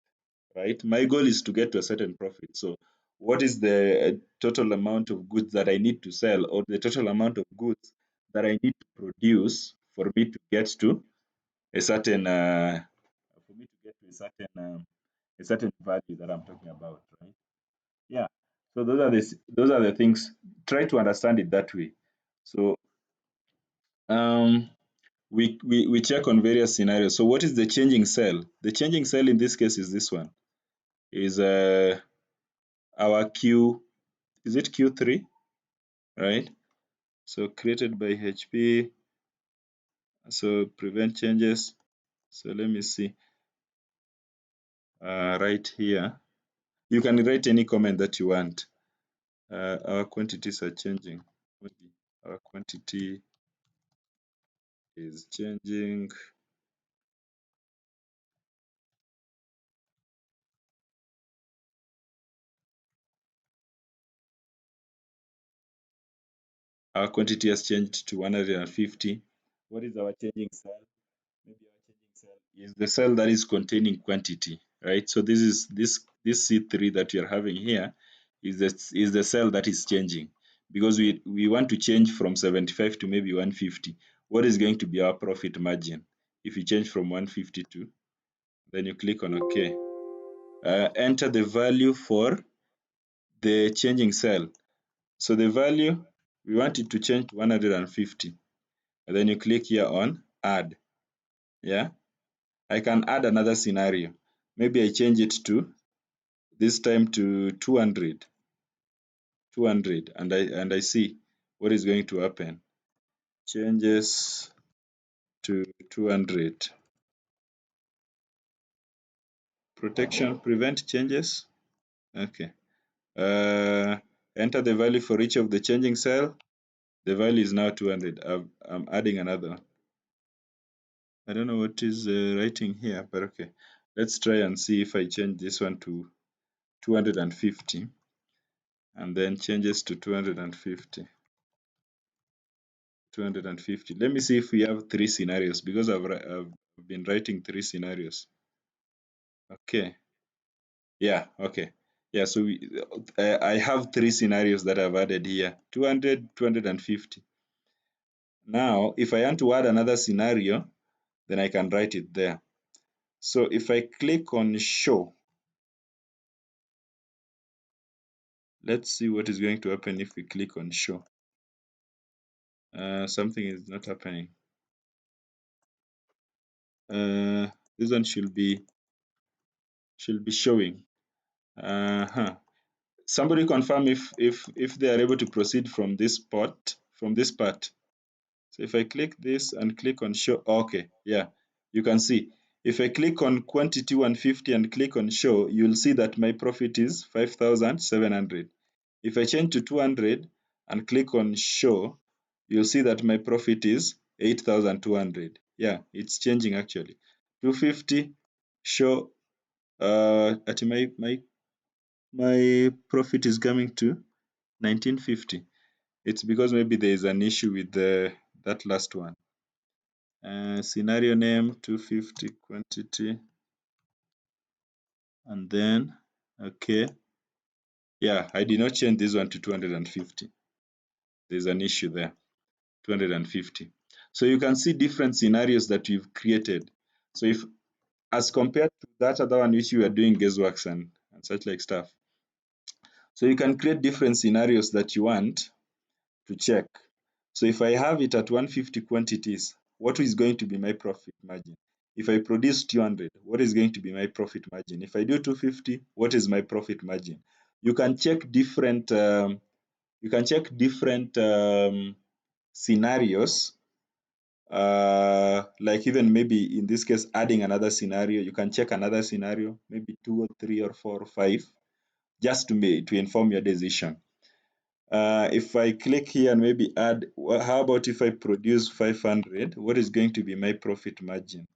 Speaker 1: right? My goal is to get to a certain profit. So what is the total amount of goods that I need to sell, or the total amount of goods that I need to produce for me to get to a certain a certain value that I'm talking about, right? Yeah. So those are the things. Try to understand it that way. So we check on various scenarios. So what is the changing cell? The changing cell in this case is this one. Is our Q, is it Q3? Right? So created by HP. So prevent changes. So let me see. Right here. You can write any comment that you want. Our quantities are changing. Our quantity is changing. Our quantity has changed to 150. What is our changing cell? Maybe our changing cell is the cell that is containing quantity, right? So this is this C3 that you're having here is the cell that is changing, because we want to change from 75 to maybe 150. What is going to be our profit margin if you change from 150 to, then you click on OK. Enter the value for the changing cell. So the value, we want it to change to 150, and then you click here on add. Yeah, I can add another scenario. Maybe I change it to this time to 200, and I see what is going to happen. Changes to 200. Protection, prevent changes. Okay. Enter the value for each of the changing cell. The value is now 200. I'm adding another one. I don't know what is writing here, but okay. Let's try and see if I change this one to 250 and then changes to 250. 250. Let me see if we have 3 scenarios, because I've been writing 3 scenarios. Okay. Yeah, okay. Yeah, so I have 3 scenarios that I've added here, 200, 250. Now, if I want to add another scenario, then I can write it there. So if I click on show, let's see what is going to happen if we click on show. Something is not happening. This one should be showing. Somebody confirm if they are able to proceed from this part. So if I click this and click on show, okay, yeah, you can see. If I click on quantity 150 and click on show, you'll see that my profit is 5,700. If I change to 200 and click on show, you'll see that my profit is 8,200. Yeah, it's changing actually. 250 show, at my profit is coming to 1950. It's because maybe there is an issue with that last one. Scenario name 250 quantity, and then okay, yeah, I did not change this one to 250. There's an issue there. 250. So you can see different scenarios that we've created. So if, as compared to that other one which you are doing guessworks and such like stuff, so you can create different scenarios that you want to check. So if I have it at 150 quantities, what is going to be my profit margin? If I produce 200, what is going to be my profit margin? If I do 250, what is my profit margin? You can check different scenarios, like even maybe in this case adding another scenario. You can check another scenario, maybe 2 or 3 or 4 or 5, just to inform your decision. If I click here and maybe add, how about if I produce 500, what is going to be my profit margin?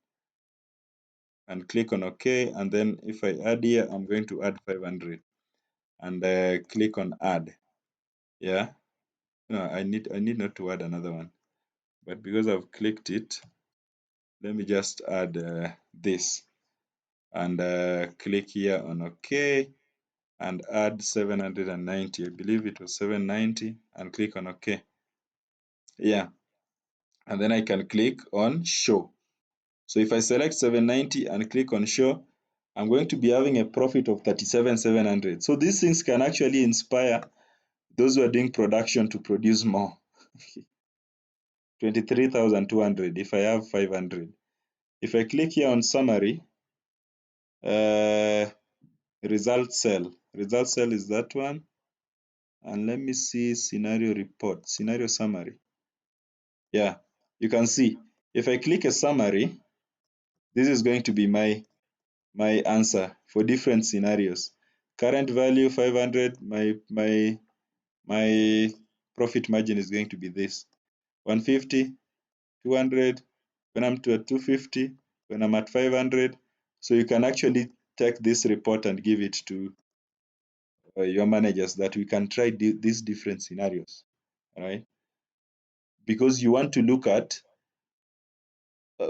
Speaker 1: And click on OK, and then if I add here, I'm going to add 500 and click on add. Yeah, no, I need not to add another one, but because I've clicked it, let me just add this and click here on OK and add 790. I believe it was 790, and click on OK. Yeah, and then I can click on show. So if I select 790 and click on show, I'm going to be having a profit of 37,700. So these things can actually inspire those who are doing production to produce more. 23,200 if I have 500. If I click here on summary, result cell is that one. And let me see scenario report, scenario summary. Yeah, you can see if I click a summary, this is going to be my answer for different scenarios. Current value 500, my profit margin is going to be this. 150, 200, when I'm to 250, when I'm at 500. So you can actually take this report and give it to your managers that we can try these different scenarios. All right. because you want to look at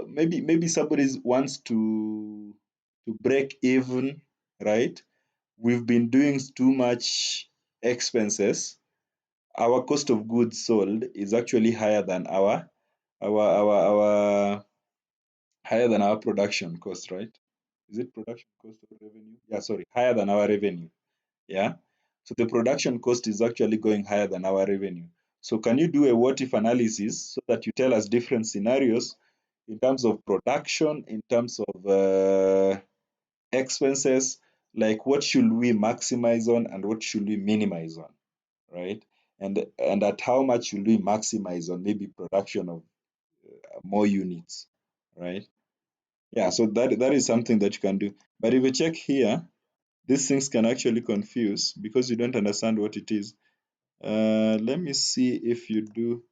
Speaker 1: maybe somebody wants to break even, right? We've been doing too much expenses. Our cost of goods sold is actually higher than our higher than our production cost, right? Is it production cost or revenue? Yeah, sorry, higher than our revenue. Yeah. So the production cost is actually going higher than our revenue. So can you do a what if analysis so that you tell us different scenarios in terms of production, in terms of expenses, like what should we maximize on and what should we minimize on, right? And at how much should we maximize on maybe production of more units, right? Yeah, so that is something that you can do. But if you check here, these things can actually confuse because you don't understand what it is. Let me see if you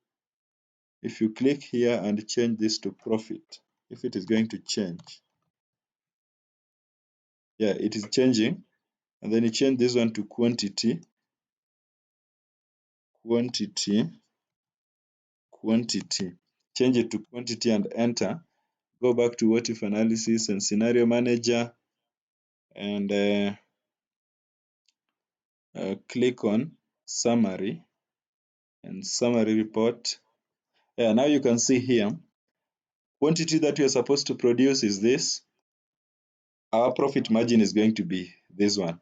Speaker 1: click here and change this to profit, if it is going to change. Yeah, it is changing. And then you change this one to quantity, change it to quantity and enter. Go back to what if analysis and scenario manager and click on summary and summary report. Yeah, now you can see here, quantity that you're supposed to produce is this. Our profit margin is going to be this one.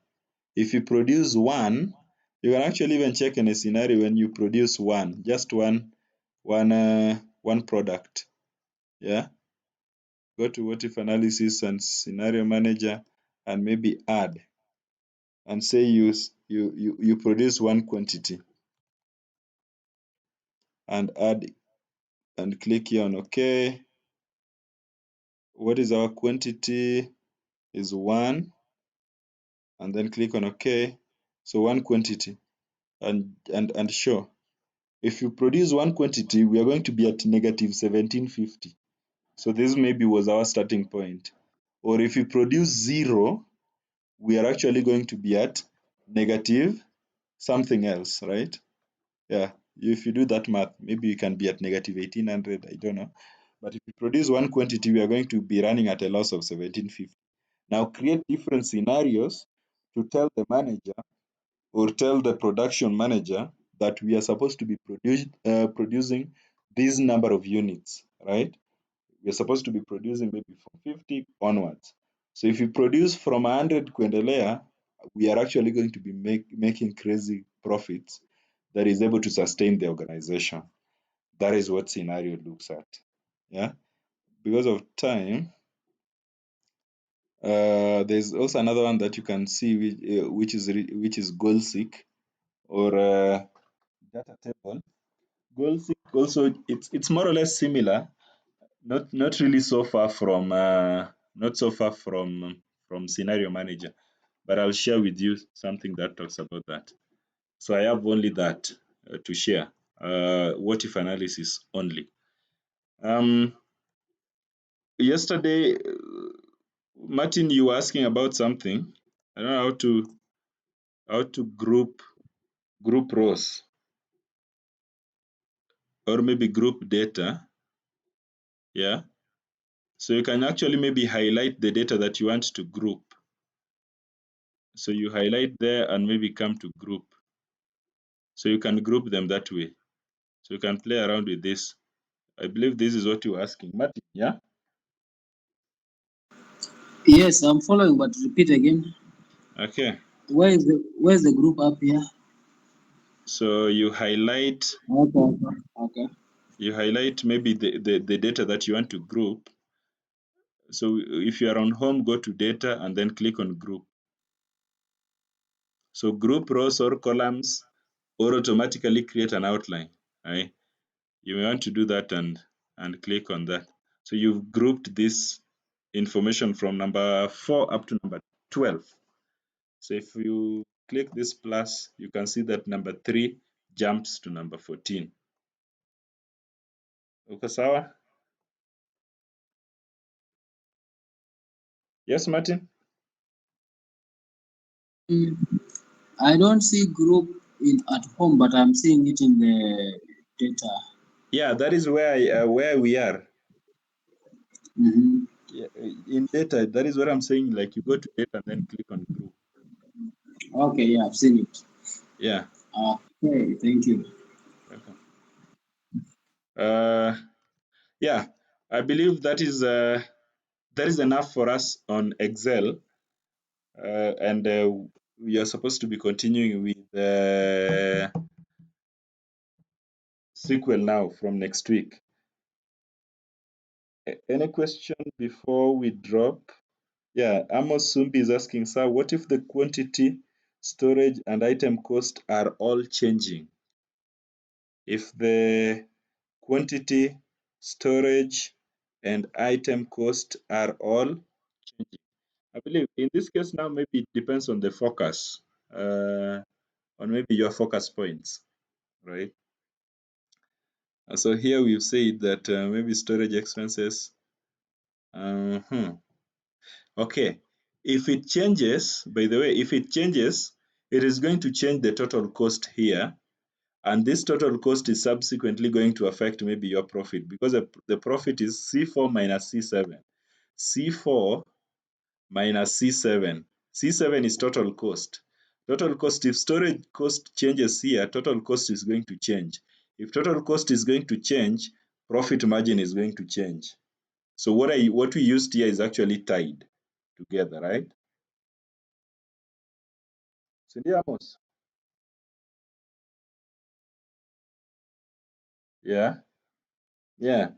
Speaker 1: If you produce one, you can actually even check in a scenario when you produce just one product. Yeah. Go to what if analysis and scenario manager and maybe add and say you produce one quantity and add and click here on OK. What is our quantity? Is 1, and then click on OK. So one quantity and show. If you produce one quantity, we are going to be at negative 1750. So this maybe was our starting point. Or if you produce 0, we are actually going to be at negative something else, right? Yeah, if you do that math, maybe you can be at negative 1800, I don't know. But if you produce one quantity, we are going to be running at a loss of 1750. Now create different scenarios to tell the manager or tell the production manager that we are supposed to be producing this number of units, right? We are supposed to be producing maybe from 50 onwards. So if you produce from 100 kuendelea, we are actually going to be making crazy profits that is able to sustain the organization. That is what scenario looks at. Yeah. Because of time, there's also another one that you can see which is goal seek or data table. Goal seek also it's more or less similar, not really so far from from scenario manager, but I'll share with you something that talks about that. So I have only that to share. What if analysis only. Yesterday, Martin, you were asking about something. I don't know how to group rows or maybe group data. Yeah. So you can actually maybe highlight the data that you want to group. So you highlight there and maybe come to group. So you can group them that way. So you can play around with this. I believe this is what you're asking. Martin, yeah?
Speaker 5: Yes, I'm following, but repeat again.
Speaker 1: Okay.
Speaker 5: Where's the group up here?
Speaker 1: So you highlight.
Speaker 5: Okay.
Speaker 1: You highlight maybe the data that you want to group. So if you are on home, go to data and then click on group. So group rows or columns or automatically create an outline. Right? You may want to do that and click on that. So you've grouped this information from number 4 up to number 12. So if you click this plus, you can see that number 3 jumps to number 14. Okay, sawa? Yes, Martin?
Speaker 5: I don't see group at home, but I'm seeing it in the data.
Speaker 1: Yeah, that is where we are.
Speaker 5: Mm-hmm.
Speaker 1: Yeah, in data, that is what I'm saying. Like you go to data and then click on group.
Speaker 5: Okay, yeah, I've seen it.
Speaker 1: Yeah.
Speaker 5: Okay, thank you.
Speaker 1: Welcome. Yeah, I believe that is enough for us on Excel, and we are supposed to be continuing with SQL now from next week. Any question before we drop? Yeah, Amos Sumbi is asking, sir, what if the quantity, storage, and item cost are all changing? If the quantity, storage, and item cost are all changing. I believe in this case now maybe it depends on the focus, on maybe your focus points, right? So here we've said that maybe storage expenses. Okay, if it changes, by the way, if it changes, it is going to change the total cost here. And this total cost is subsequently going to affect maybe your profit, because the profit is C4 minus C7. C4 minus C7. C7 is total cost. Total cost, if storage cost changes here, total cost is going to change. If total cost is going to change, profit margin is going to change. So what we used here is actually tied together, right? Amos. Yeah. Yeah.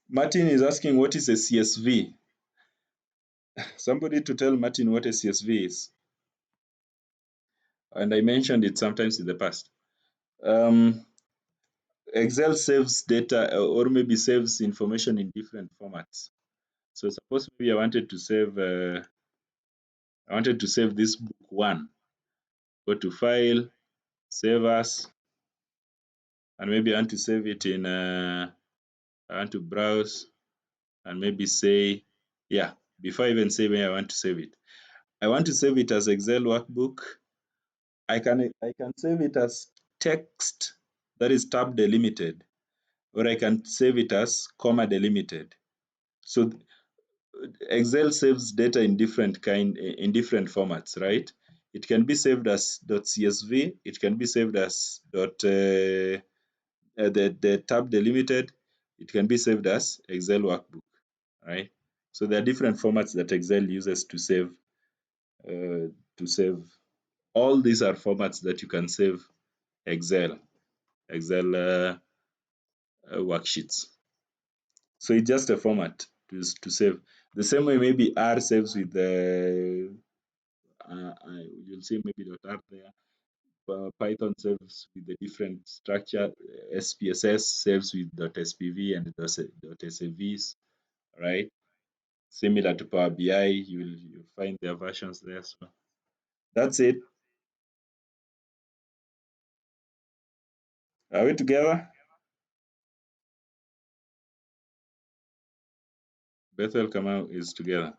Speaker 1: Martin is asking what is a CSV? Somebody to tell Martin what a CSV is. And I mentioned it sometimes in the past. Excel saves data or maybe saves information in different formats. So suppose maybe I wanted to save this book 1. Go to File, Save As, and maybe I want to save it in. I want to browse and maybe say, yeah. Before I even say where I want to save it, I want to save it as Excel workbook. I can save it as text, that is tab delimited, or I can save it as comma delimited. So Excel saves data in different formats, right? It can be saved as .csv, it can be saved as the tab delimited, it can be saved as Excel workbook, right? So there are different formats that Excel uses to save. All these are formats that you can save Excel worksheets. So it's just a format to save. The same way maybe R saves with the you'll see maybe .r there. Python saves with the different structure. SPSS saves with .spv and .savs, right? Similar to Power BI, you'll find their versions there. So that's it. Are we together? Bethel Kamau is together.